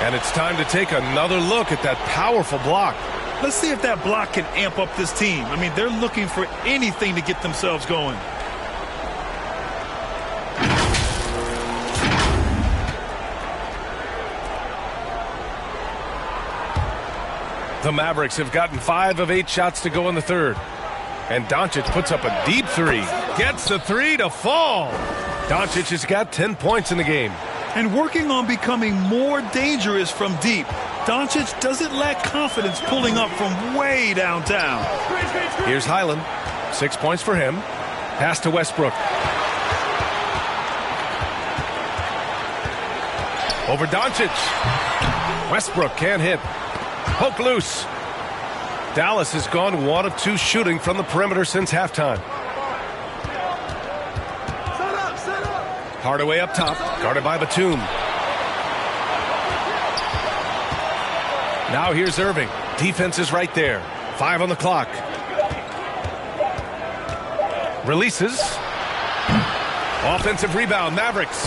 And it's time to take another look at that powerful block. Let's see if that block can amp up this team. I mean, they're looking for anything to get themselves going. The Mavericks have gotten 5 of 8 shots to go in the third. And Doncic puts up a deep 3. Gets the 3 to fall. Doncic has got 10 points in the game. And working on becoming more dangerous from deep. Doncic doesn't lack confidence pulling up from way downtown. Here's Highland. 6 points for him. Pass to Westbrook. Over Doncic. Westbrook can't hit. Poke loose. Dallas has gone 1 of 2 shooting from the perimeter since halftime. Hardaway up top, guarded by Batum. Now here's Irving. Defense is right there. 5 on the clock. Releases. Offensive rebound, Mavericks.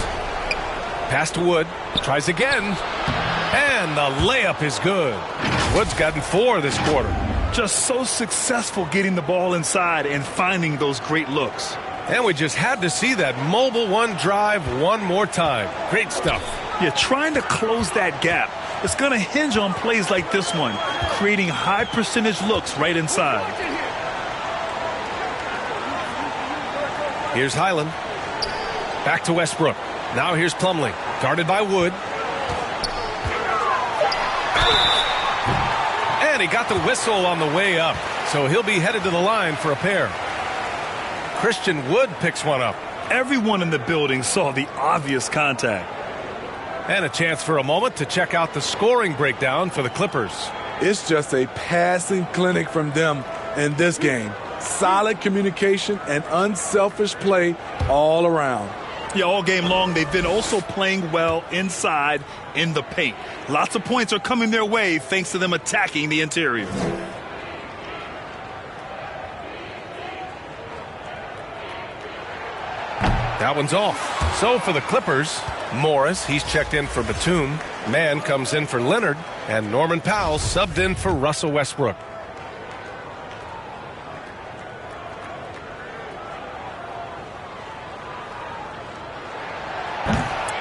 Pass to Wood. Tries again. And the layup is good. Wood's gotten 4 this quarter. Just so successful getting the ball inside and finding those great looks. And we just had to see that mobile one drive one more time. Great stuff. Yeah, trying to close that gap. It's going to hinge on plays like this one, creating high percentage looks right inside. Here's Highland. Back to Westbrook. Now here's Plumlee, guarded by Wood. And he got the whistle on the way up, so he'll be headed to the line for a pair. Christian Wood picks one up. Everyone in the building saw the obvious contact. And a chance for a moment to check out the scoring breakdown for the Clippers. It's just a passing clinic from them in this game. Solid communication and unselfish play all around. Yeah, all game long, they've been also playing well inside in the paint. Lots of points are coming their way thanks to them attacking the interior. That one's off. So for the Clippers, Morris, he's checked in for Batum. Mann comes in for Leonard. And Norman Powell subbed in for Russell Westbrook.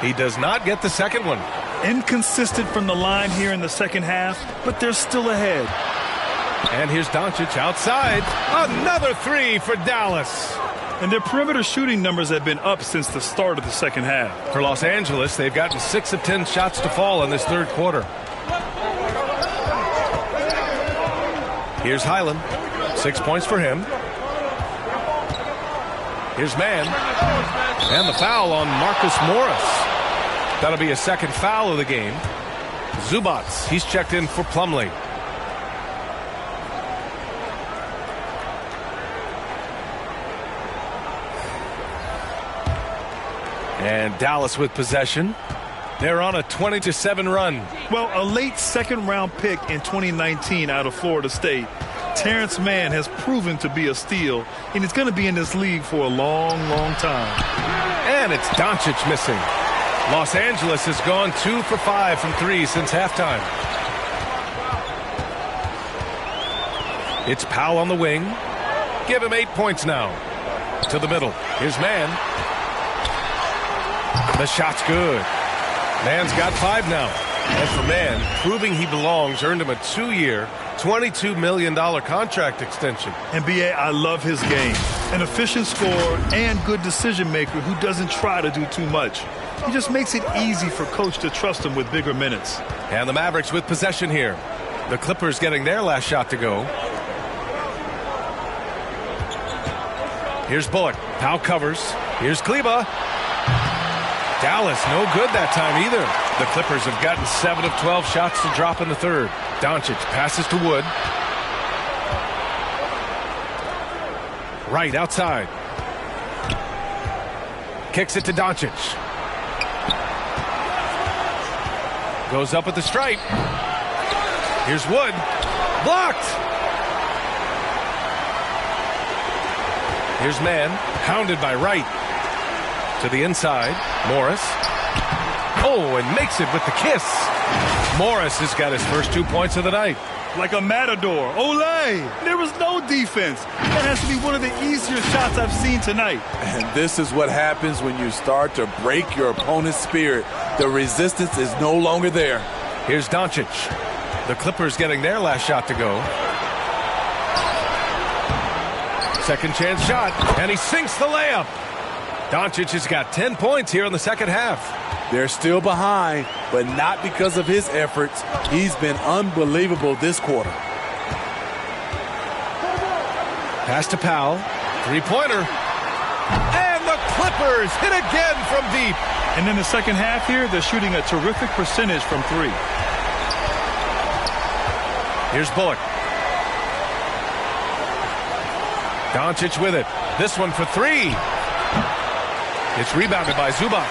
He does not get the second one. Inconsistent from the line here in the second half, but they're still ahead. And here's Doncic outside. Another 3 for Dallas. And their perimeter shooting numbers have been up since the start of the second half. For Los Angeles, they've gotten 6 of 10 shots to fall in this third quarter. Here's Highland. 6 points for him. Here's Mann. And the foul on Marcus Morris. That'll be a second foul of the game. Zubats, he's checked in for Plumlee. And Dallas with possession. They're on a 20-7 run. Well, a late second-round pick in 2019 out of Florida State. Terrence Mann has proven to be a steal, and he's going to be in this league for a long, long time. And it's Doncic missing. Los Angeles has gone 2 for 5 from 3 since halftime. It's Powell on the wing. Give him 8 points now. To the middle. Here's Mann. The shot's good. Mann's got 5 now. And for Mann, proving he belongs earned him a 2-year, $22 million contract extension. And B.A., I love his game. An efficient scorer and good decision maker who doesn't try to do too much. He just makes it easy for coach to trust him with bigger minutes. And the Mavericks with possession here. The Clippers getting their last shot to go. Here's Bullock. Powell covers. Here's Kleba. Dallas, no good that time either. The Clippers have gotten 7 of 12 shots to drop in the third. Doncic passes to Wood. Right outside. Kicks it to Doncic. Goes up at the stripe. Here's Wood. Blocked. Here's Mann. Hounded by Wright. To the inside. Morris. Oh, and makes it with the kiss. Morris has got his first 2 points of the night. Like a matador. Olay! There was no defense. That has to be one of the easier shots I've seen tonight. And this is what happens when you start to break your opponent's spirit. The resistance is no longer there. Here's Doncic. The Clippers getting their last shot to go. Second chance shot, and he sinks the layup. Doncic has got 10 points here in the second half. They're still behind, but not because of his efforts. He's been unbelievable this quarter. Pass to Powell. Three-pointer. And the Clippers hit again from deep. And in the second half here, they're shooting a terrific percentage from 3. Here's Bullock. Doncic with it. This one for 3. It's rebounded by Zubac.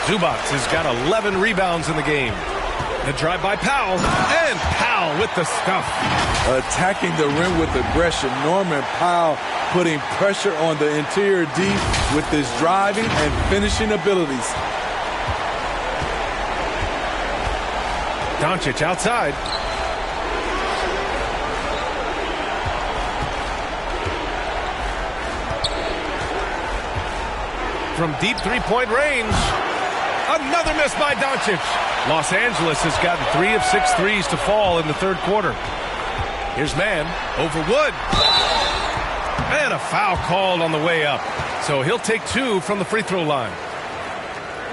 Zubac has got 11 rebounds in the game. The drive by Powell, and Powell with the stuff. Attacking the rim with aggression. Norman Powell putting pressure on the interior D with his driving and finishing abilities. Doncic outside. From deep three-point range. Another miss by Doncic. Los Angeles has gotten 3 of 6 threes to fall in the third quarter. Here's Mann over Wood. And a foul called on the way up. So he'll take 2 from the free throw line.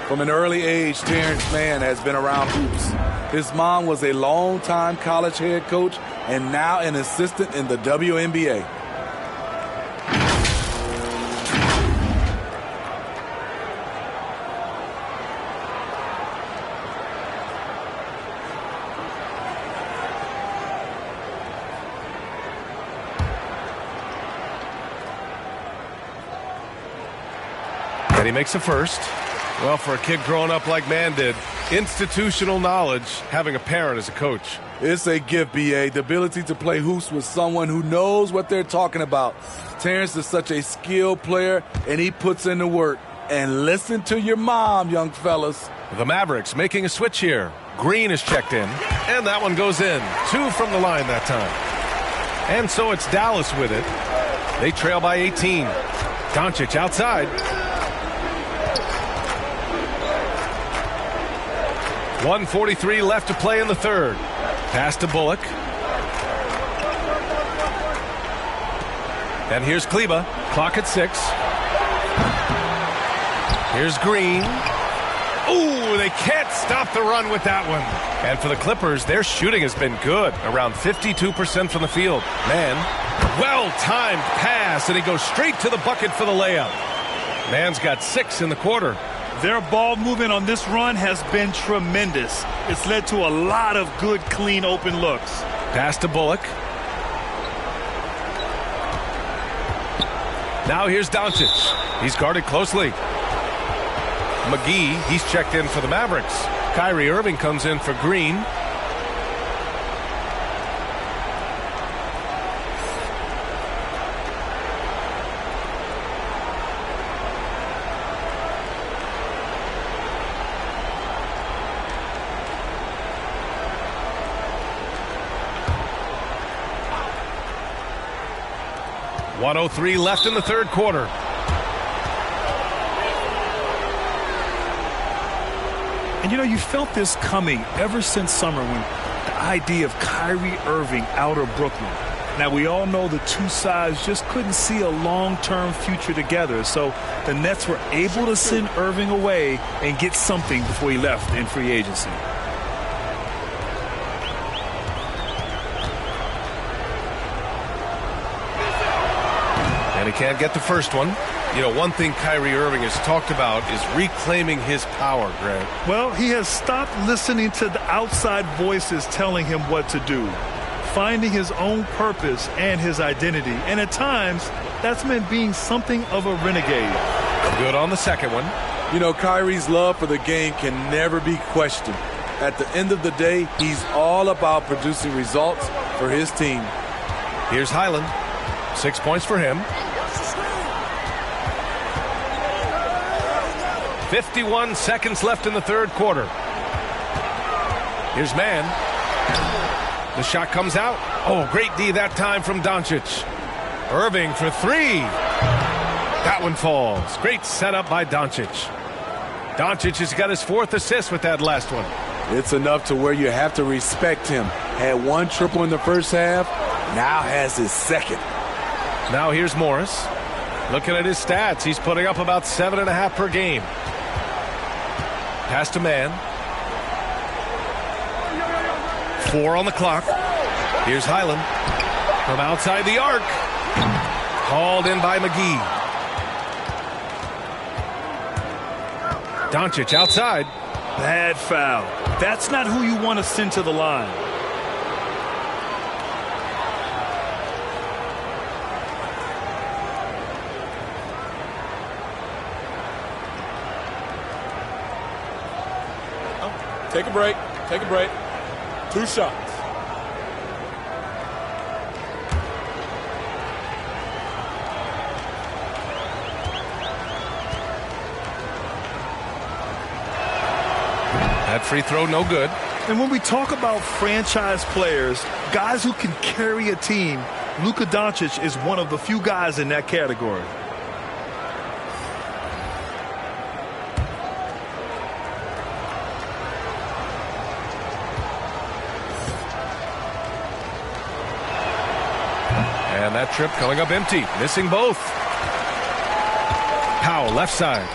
From an early age, Terrence Mann has been around hoops. His mom was a long-time college head coach and now an assistant in the WNBA. And he makes a first. Well, for a kid growing up like Mann did, institutional knowledge, having a parent as a coach. It's a gift, B.A., the ability to play hoops with someone who knows what they're talking about. Terrence is such a skilled player, and he puts in the work. And listen to your mom, young fellas. The Mavericks making a switch here. Green is checked in, and that one goes in. 2 from the line that time. And so it's Dallas with it. They trail by 18. Doncic outside. 1:43 left to play in the third. Pass to Bullock. And here's Kleba. Clock at 6. Here's Green. Ooh, they can't stop the run with that one. And for the Clippers, their shooting has been good. Around 52% from the field. Mann, well-timed pass, and he goes straight to the bucket for the layup. Mann's got 6 in the quarter. Their ball movement on this run has been tremendous. It's led to a lot of good, clean, open looks. Pass to Bullock. Now here's Doncic. He's guarded closely. McGee, he's checked in for the Mavericks. Kyrie Irving comes in for Green. .103 left in the third quarter. And you know, you felt this coming ever since summer when the idea of Kyrie Irving out of Brooklyn. Now, we all know the two sides just couldn't see a long-term future together. So the Nets were able to send Irving away and get something before he left in free agency. And he can't get the first one. You know, one thing Kyrie Irving has talked about is reclaiming his power, Greg. Well, he has stopped listening to the outside voices telling him what to do, finding his own purpose and his identity. And at times, that's meant being something of a renegade. Good on the second one. You know, Kyrie's love for the game can never be questioned. At the end of the day, he's all about producing results for his team. Here's Highland. 6 points for him. 51 seconds left in the third quarter. Here's Mann. The shot comes out. Oh, great D that time from Doncic. Irving for 3. That one falls. Great setup by Doncic. Doncic has got his 4th assist with that last one. It's enough to where you have to respect him. Had 1 triple in the first half, now has his 2nd. Now here's Morris. Looking at his stats, he's putting up about 7.5 per game. Pass to Mann. 4 on the clock. Here's Highland from outside the arc. Called in by McGee. Doncic outside. Bad foul. That's not who you want to send to the line. Take a break. Take a break. 2 shots. That free throw, no good. And when we talk about franchise players, guys who can carry a team, Luka Doncic is one of the few guys in that category. And that trip coming up empty, missing both. Powell, left side.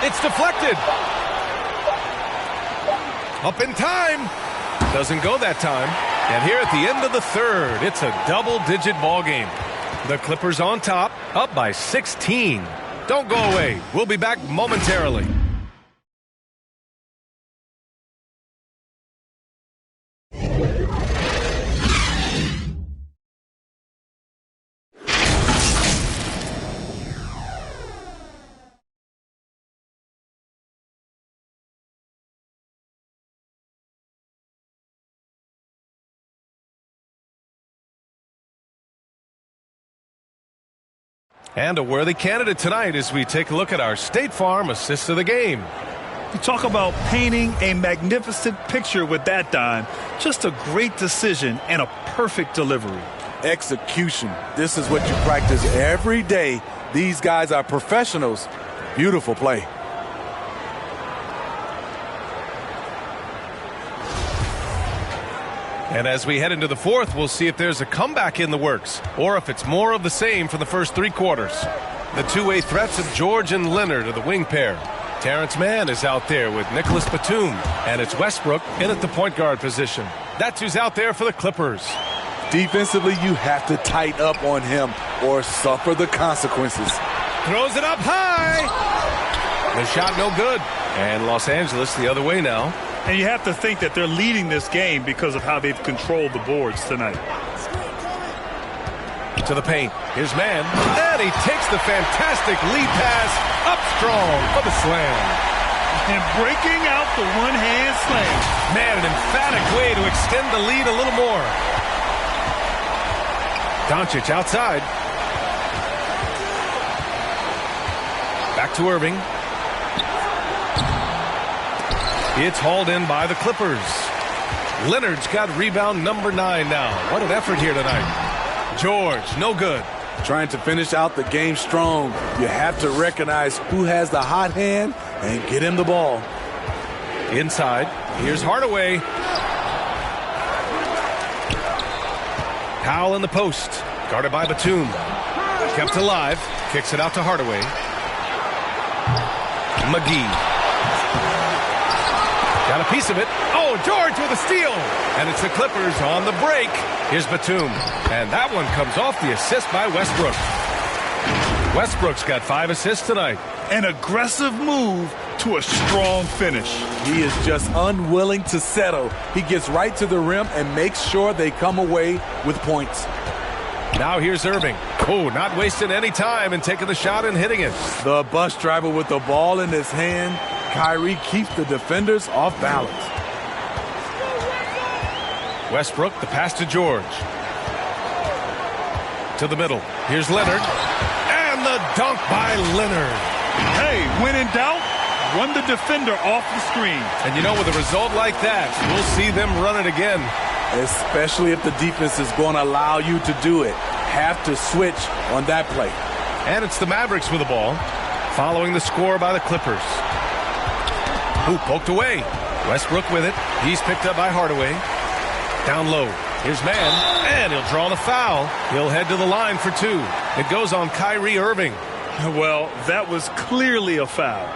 It's deflected. Up in time. Doesn't go that time. And here at the end of the third, it's a double-digit ball game. The Clippers on top, up by 16. Don't go away. We'll be back momentarily. And a worthy candidate tonight as we take a look at our State Farm assist of the game. You talk about painting a magnificent picture with that dime. Just a great decision and a perfect delivery. Execution. This is what you practice every day. These guys are professionals. Beautiful play. And as we head into the fourth, we'll see if there's a comeback in the works or if it's more of the same for the first 3 quarters. The two-way threats of George and Leonard are the wing pair. Terrence Mann is out there with Nicholas Batum, and it's Westbrook in at the point guard position. That's who's out there for the Clippers. Defensively, you have to tighten up on him or suffer the consequences. Throws it up high. The shot no good. And Los Angeles the other way now. And you have to think that they're leading this game because of how they've controlled the boards tonight. To the paint. Here's Mann. And he takes the fantastic lead pass up strong for the slam. And breaking out the one-hand slam. Man, an emphatic way to extend the lead a little more. Doncic outside. Back to Irving. It's hauled in by the Clippers. Leonard's got rebound number 9 now. What an effort here tonight. George, no good. Trying to finish out the game strong. You have to recognize who has the hot hand and get him the ball. Inside, here's Hardaway. Powell in the post. Guarded by Batum. Kept alive. Kicks it out to Hardaway. McGee. Got a piece of it. Oh, George with a steal. And it's the Clippers on the break. Here's Batum. And that one comes off the assist by Westbrook. Westbrook's got 5 assists tonight. An aggressive move to a strong finish. He is just unwilling to settle. He gets right to the rim and makes sure they come away with points. Now here's Irving. Oh, not wasting any time and taking the shot and hitting it. The bus driver with the ball in his hand. Kyrie keeps the defenders off balance. Westbrook, the pass to George. To the middle. Here's Leonard. And the dunk by Leonard. Hey, when in doubt, run the defender off the screen. And you know, with a result like that, we'll see them run it again. Especially if the defense is going to allow you to do it. Have to switch on that play. And it's the Mavericks with the ball, following the score by the Clippers. Who poked away. Westbrook with it. He's picked up by Hardaway. Down low. Here's Mann. And he'll draw the foul. He'll head to the line for 2. It goes on Kyrie Irving. Well, that was clearly a foul.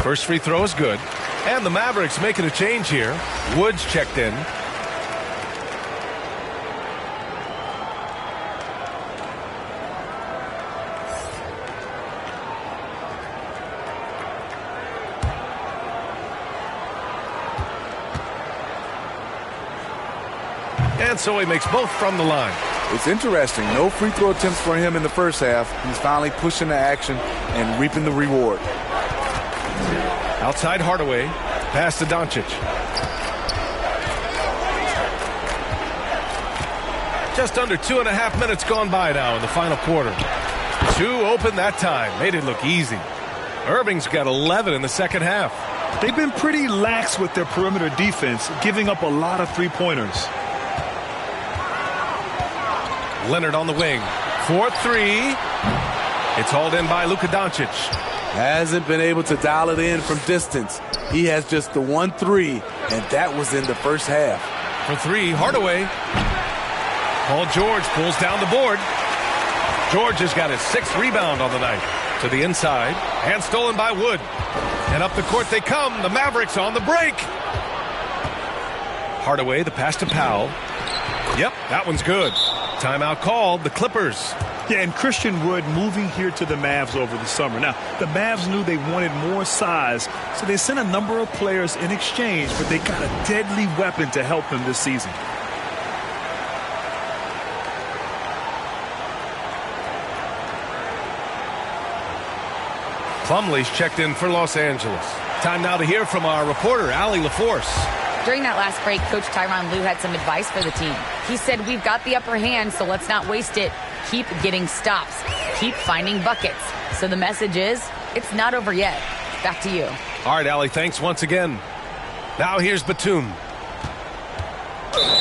First free throw is good. And the Mavericks making a change here. Woods checked in. And so he makes both from the line. It's interesting. No free throw attempts for him in the first half. He's finally pushing the action and reaping the reward. Outside Hardaway. Pass to Doncic. Just under 2.5 minutes gone by now in the final quarter. 2 open that time. Made it look easy. Irving's got 11 in the second half. They've been pretty lax with their perimeter defense, giving up a lot of three-pointers. Leonard on the wing. 4-3. It's hauled in by Luka Doncic. Hasn't been able to dial it in from distance. He has just the 1-3, and that was in the first half. For 3, Hardaway. Paul George pulls down the board. George has got his 6th rebound on the night. To the inside, and stolen by Wood. And up the court they come. The Mavericks on the break. Hardaway, the pass to Powell. Yep, that one's good. Timeout called, the Clippers. Yeah, and Christian Wood moving here to the Mavs over the summer. Now, the Mavs knew they wanted more size, so they sent a number of players in exchange, but they got a deadly weapon to help them this season. Plumlee's checked in for Los Angeles. Time now to hear from our reporter, Allie LaForce. During that last break, Coach Tyronn Lue had some advice for the team. He said, we've got the upper hand, so let's not waste it. Keep getting stops. Keep finding buckets. So the message is, it's not over yet. Back to you. All right, Allie, thanks once again. Now here's Batum.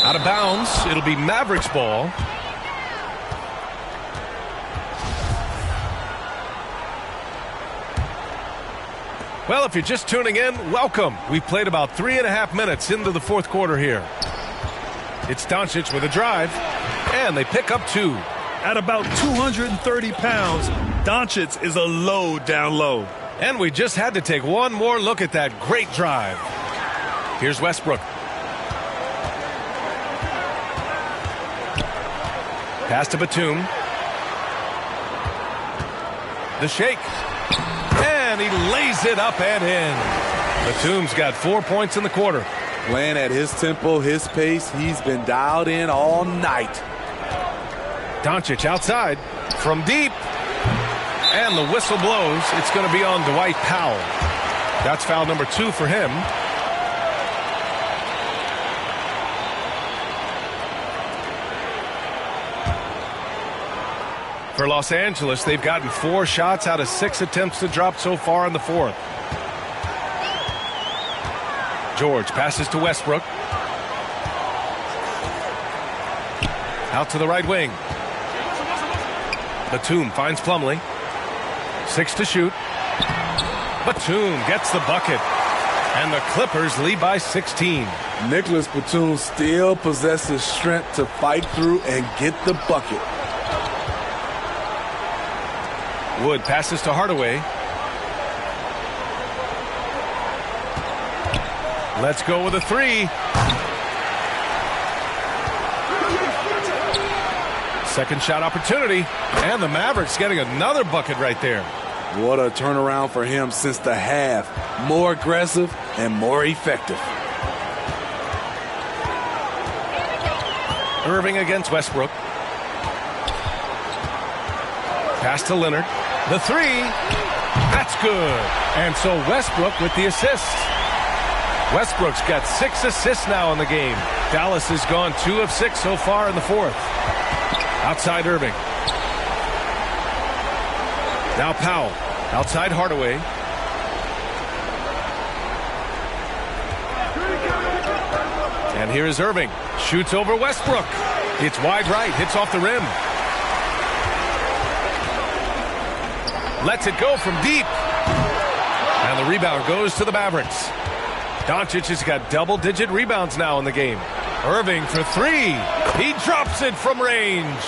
Out of bounds. It'll be Mavericks ball. Well, if you're just tuning in, welcome. We've played about 3.5 minutes into the fourth quarter here. It's Doncic with a drive, and they pick up 2. At about 230 pounds, Doncic is a load down low. And we just had to take one more look at that great drive. Here's Westbrook. Pass to Batum. The shake. And he lays it up and in. Batum's got 4 points in the quarter. Playing at his tempo, his pace. He's been dialed in all night. Doncic outside from deep. And the whistle blows. It's going to be on Dwight Powell. That's foul number 2 for him. For Los Angeles, they've gotten 4 shots out of 6 attempts to drop so far in the fourth. George passes to Westbrook. Out to the right wing. Batum finds Plumlee. 6 to shoot. Batum gets the bucket. And the Clippers lead by 16. Nicholas Batum still possesses strength to fight through and get the bucket. Wood passes to Hardaway. Let's go with a 3. Second shot opportunity. And the Mavericks getting another bucket right there. What a turnaround for him since the half. More aggressive and more effective. Irving against Westbrook. Pass to Leonard. The 3. That's good. And so Westbrook with the assist. Westbrook's got 6 assists now in the game. Dallas has gone 2 of 6 so far in the fourth. Outside Irving. Now Powell. Outside Hardaway. And here is Irving. Shoots over Westbrook. It's wide right. Hits off the rim. Lets it go from deep. And the rebound goes to the Mavericks. Doncic has got double-digit rebounds now in the game. Irving for 3. He drops it from range.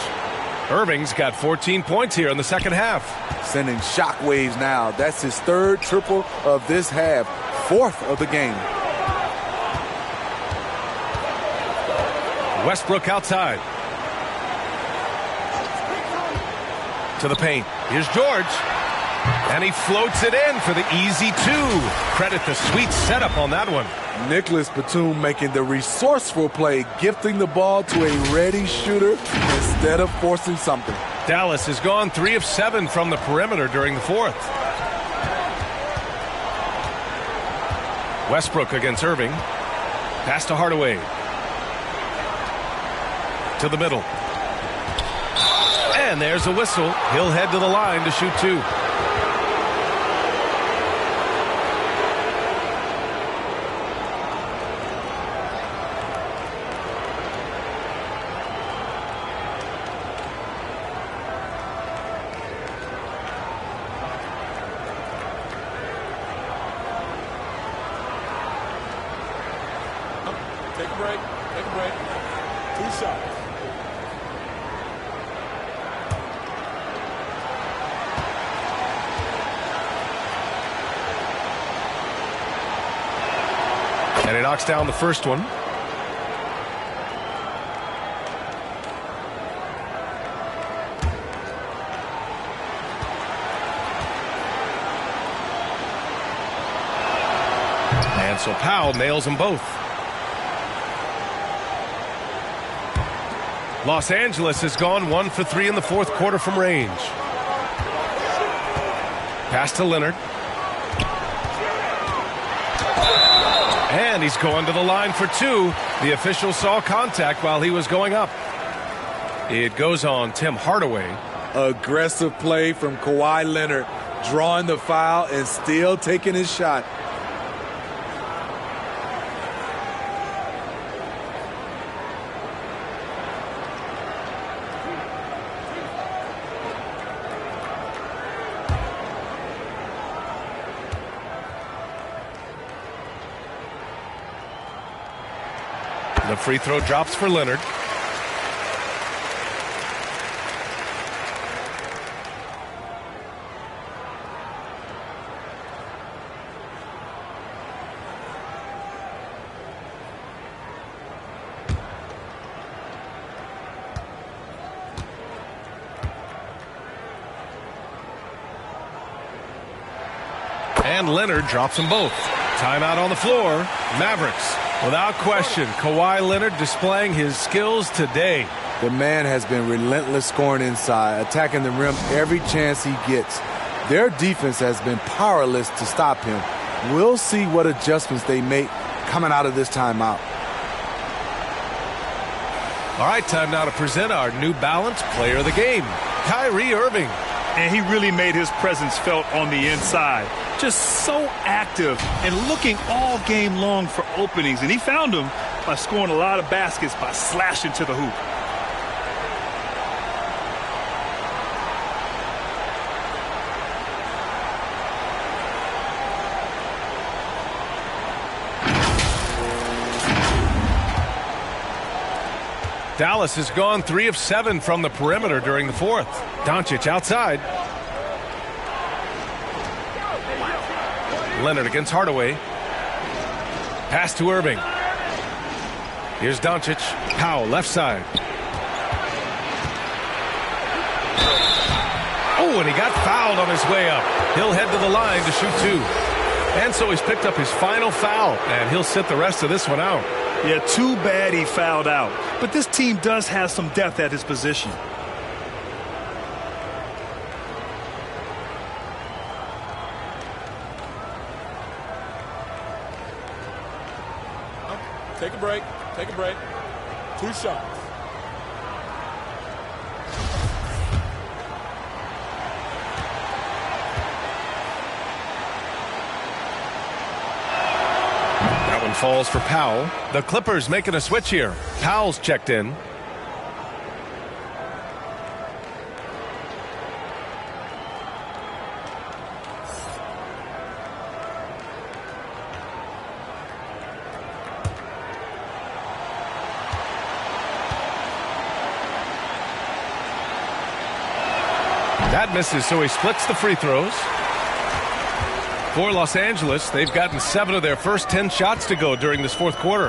Irving's got 14 points here in the second half. Sending shockwaves now. That's his 3rd triple of this half. 4th of the game. Westbrook outside. To the paint. Here's George. And he floats it in for the easy 2. Credit the sweet setup on that one. Nicholas Batum making the resourceful play, gifting the ball to a ready shooter instead of forcing something. Dallas has gone 3 of 7 from the perimeter during the fourth. Westbrook against Irving. Pass to Hardaway. To the middle. And there's a whistle. He'll head to the line to shoot 2. Take a break. Take a break. 2 shots. And he knocks down the first one. And so Powell nails them both. Los Angeles has gone 1 for 3 in the fourth quarter from range. Pass to Leonard. And he's going to the line for 2. The official saw contact while he was going up. It goes on Tim Hardaway. Aggressive play from Kawhi Leonard, drawing the foul and still taking his shot. The free throw drops for Leonard. And Leonard drops them both. Timeout on the floor. Mavericks. Without question, Kawhi Leonard displaying his skills today. The man has been relentless scoring inside, attacking the rim every chance he gets. Their defense has been powerless to stop him. We'll see what adjustments they make coming out of this timeout. All right, time now to present our New Balance Player of the Game, Kyrie Irving. And he really made his presence felt on the inside. Just so active and looking all game long for openings. And he found them by scoring a lot of baskets by slashing to the hoop. Dallas has gone 3 of 7 from the perimeter during the fourth. Doncic outside. Leonard against Hardaway. Pass to Irving. Here's Doncic. Powell left side. Oh, and he got fouled on his way up. He'll head to the line to shoot 2. And so he's picked up his final foul, and he'll sit the rest of this one out. Yeah, too bad he fouled out. But this team does have some depth at his position. Take a break. Take a break. 2 shots. That one falls for Powell. The Clippers making a switch here. Powell's checked in. That misses, so he splits the free throws. For Los Angeles, they've gotten 7 of their first 10 shots to go during this fourth quarter.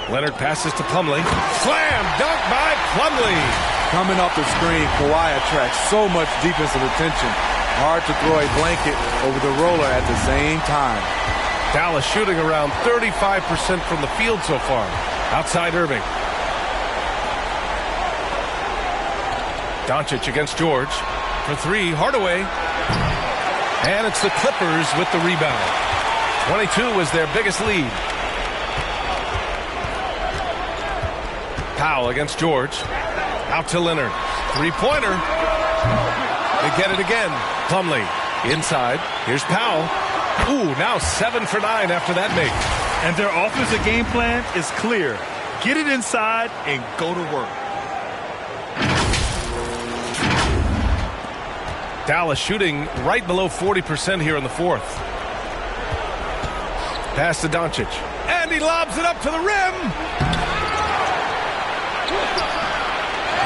Leonard passes to Plumlee. Slam dunk by Plumlee. Coming off the screen, Kawhi attracts so much defensive attention. Hard to throw a blanket over the roller at the same time. Dallas shooting around 35% from the field so far. Outside Irving. Doncic against George. For three, Hardaway. And it's the Clippers with the rebound. 22 is their biggest lead. Powell against George. Out to Leonard. Three-pointer. They get it again. Plumlee inside. Here's Powell. Ooh, now 7 for 9 after that make. And their offensive game plan is clear. Get it inside and go to work. Dallas shooting right below 40% here in the fourth. Pass to Doncic. And he lobs it up to the rim.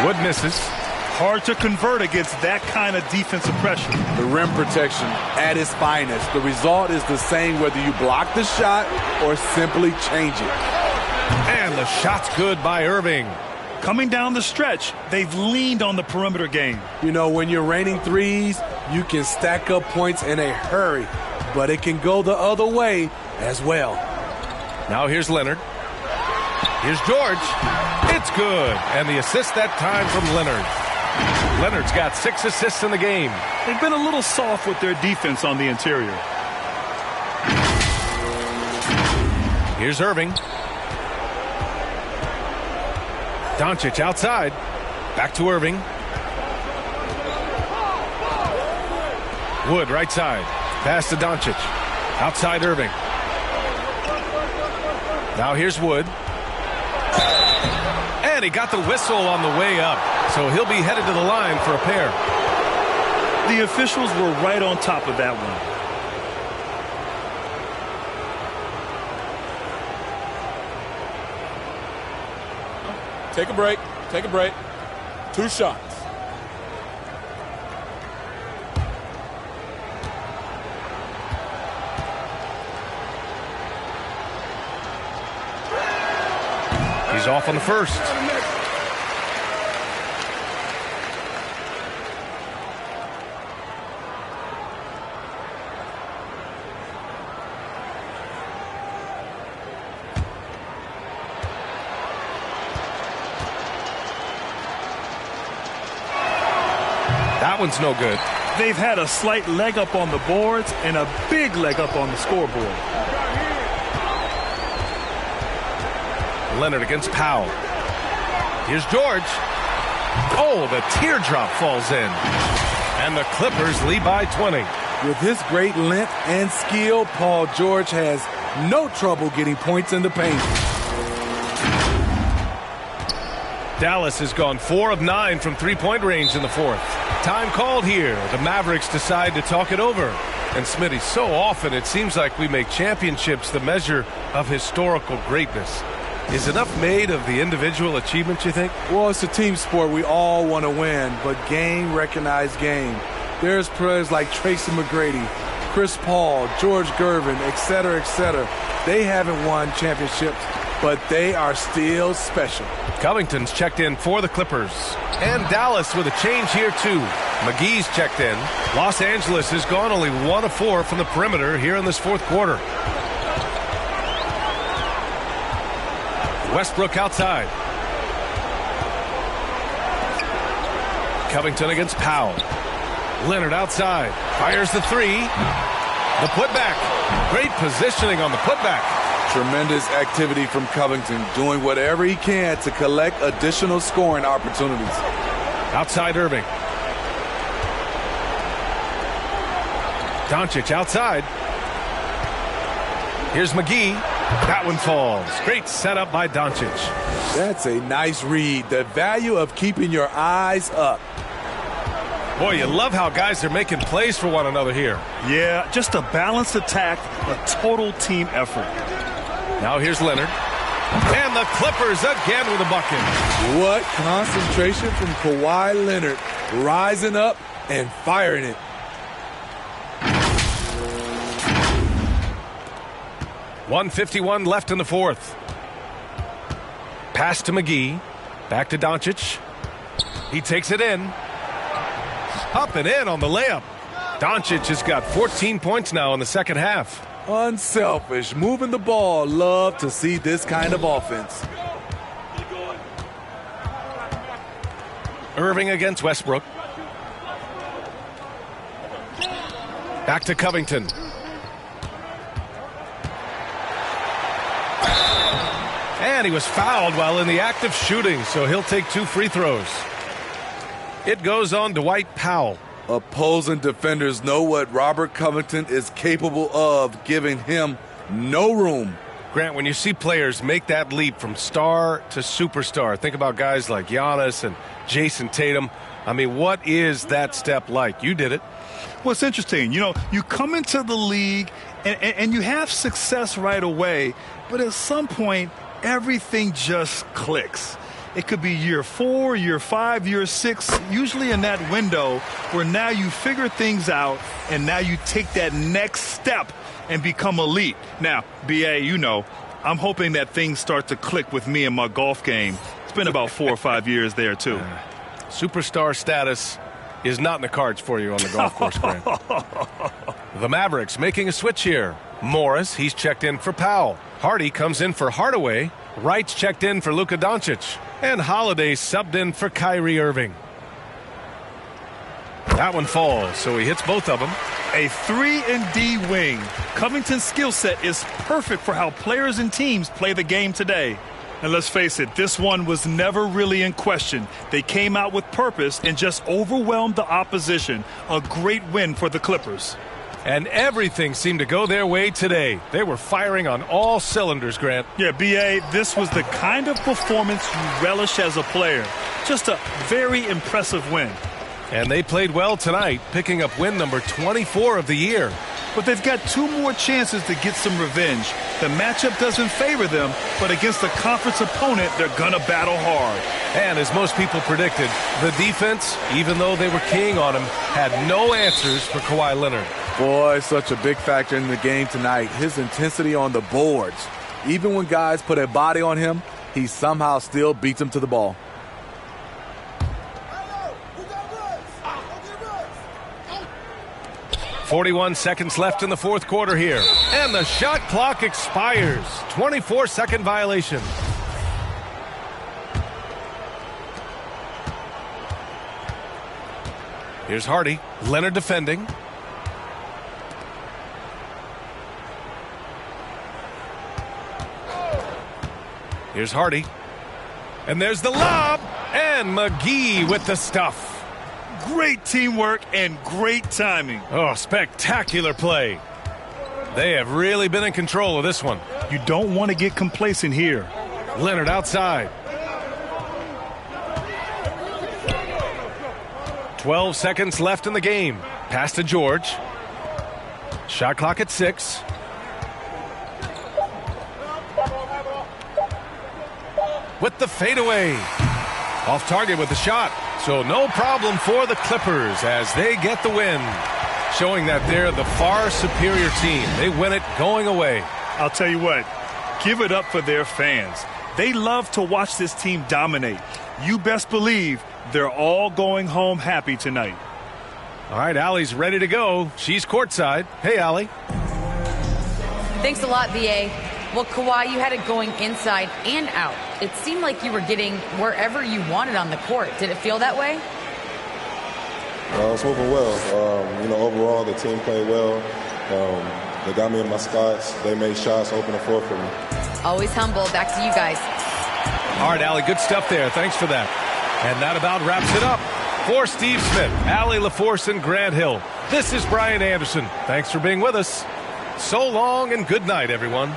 Wood misses. Hard to convert against that kind of defensive pressure. The rim protection at its finest. The result is the same whether you block the shot or simply change it. And the shot's good by Irving. Coming down the stretch, they've leaned on the perimeter game. You know, when you're raining threes, you can stack up points in a hurry, but it can go the other way as well. Now here's Leonard. Here's George. It's good. And the assist that time from Leonard. Leonard's got 6 assists in the game. They've been a little soft with their defense on the interior. Here's Irving. Doncic outside. Back to Irving. Wood right side. Pass to Doncic. Outside Irving. Now here's Wood. And he got the whistle on the way up. So he'll be headed to the line for a pair. The officials were right on top of that one. Take a break. Take a break. 2 shots. He's off on the first. That one's no good. They've had a slight leg up on the boards and a big leg up on the scoreboard. Leonard against Powell. Here's George. Oh, the teardrop falls in. And the Clippers lead by 20. With his great length and skill, Paul George has no trouble getting points in the paint. Dallas has gone 4 of 9 from three-point range in the fourth. Time called here. The Mavericks decide to talk it over. And Smitty, so often it seems like we make championships the measure of historical greatness. Is enough made of the individual achievements, you think? Well, it's a team sport. We all want to win, but game recognized game. There's players like Tracy McGrady, Chris Paul, George Gervin, etc., etc. They haven't won championships, but they are still special. Covington's checked in for the Clippers. And Dallas with a change here, too. McGee's checked in. Los Angeles has gone only 1 of 4 from the perimeter here in this fourth quarter. Westbrook outside. Covington against Powell. Leonard outside. Fires the three. The putback. Great positioning on the putback. Tremendous activity from Covington, doing whatever he can to collect additional scoring opportunities. Outside Irving. Doncic outside. Here's McGee. That one falls. Great setup by Doncic. That's a nice read. The value of keeping your eyes up. Boy, you love how guys are making plays for one another here. Yeah, just a balanced attack, a total team effort. Now here's Leonard. And the Clippers again with a bucket. What concentration from Kawhi Leonard. Rising up and firing it. .151 left in the fourth. Pass to McGee. Back to Doncic. He takes it in. Up and in on the layup. Doncic has got 14 points now in the second half. Unselfish, moving the ball. Love to see this kind of offense. Irving against Westbrook. Back to Covington. And he was fouled while in the act of shooting, so he'll take 2 free throws. It goes on Dwight Powell. Opposing defenders know what Robert Covington is capable of, giving him no room. Grant, when you see players make that leap from star to superstar, think about guys like Giannis and Jason Tatum. I mean, what is that step like? You did it. Well, it's interesting. You know, you come into the league and you have success right away, but at some point, everything just clicks. It could be year 4, year 5, year 6, usually in that window where now you figure things out and now you take that next step and become elite. Now, BA, you know, I'm hoping that things start to click with me in my golf game. It's been about 4 or 5 years there, too. Superstar status is not in the cards for you on the golf course, Grant. The Mavericks making a switch here. Morris, he's checked in for Powell. Hardy comes in for Hardaway. Wright's checked in for Luka Doncic. And Holiday subbed in for Kyrie Irving. That one falls, so he hits both of them. A 3-and-D wing. Covington's skill set is perfect for how players and teams play the game today. And let's face it, this one was never really in question. They came out with purpose and just overwhelmed the opposition. A great win for the Clippers. And everything seemed to go their way today. They were firing on all cylinders, Grant. Yeah, B.A., this was the kind of performance you relish as a player. Just a very impressive win. And they played well tonight, picking up win number 24 of the year. But they've got 2 more chances to get some revenge. The matchup doesn't favor them, but against a conference opponent, they're going to battle hard. And as most people predicted, the defense, even though they were keying on him, had no answers for Kawhi Leonard. Boy, such a big factor in the game tonight. His intensity on the boards. Even when guys put a body on him, he somehow still beats them to the ball. .41 seconds left in the fourth quarter here. And the shot clock expires. 24-second violation. Here's Hardy. Leonard defending. Here's Hardy. And there's the lob. And McGee with the stuff. Great teamwork and great timing. Oh, spectacular play. They have really been in control of this one. You don't want to get complacent here. Leonard outside. 12 seconds left in the game. Pass to George. Shot clock at 6. With the fadeaway. Off target with the shot. So no problem for the Clippers as they get the win. Showing that they're the far superior team. They win it going away. I'll tell you what, give it up for their fans. They love to watch this team dominate. You best believe they're all going home happy tonight. All right, Allie's ready to go. She's courtside. Hey, Allie. Thanks a lot, B.A. Well, Kawhi, you had it going inside and out. It seemed like you were getting wherever you wanted on the court. Did it feel that way? It's moving well. Overall, the team played well. They got me in my spots. They made shots, open the floor for me. Always humble. Back to you guys. All right, Allie, good stuff there. Thanks for that. And that about wraps it up. For Steve Smith, Allie LaForce, and Grant Hill, this is Brian Anderson. Thanks for being with us. So long and good night, everyone.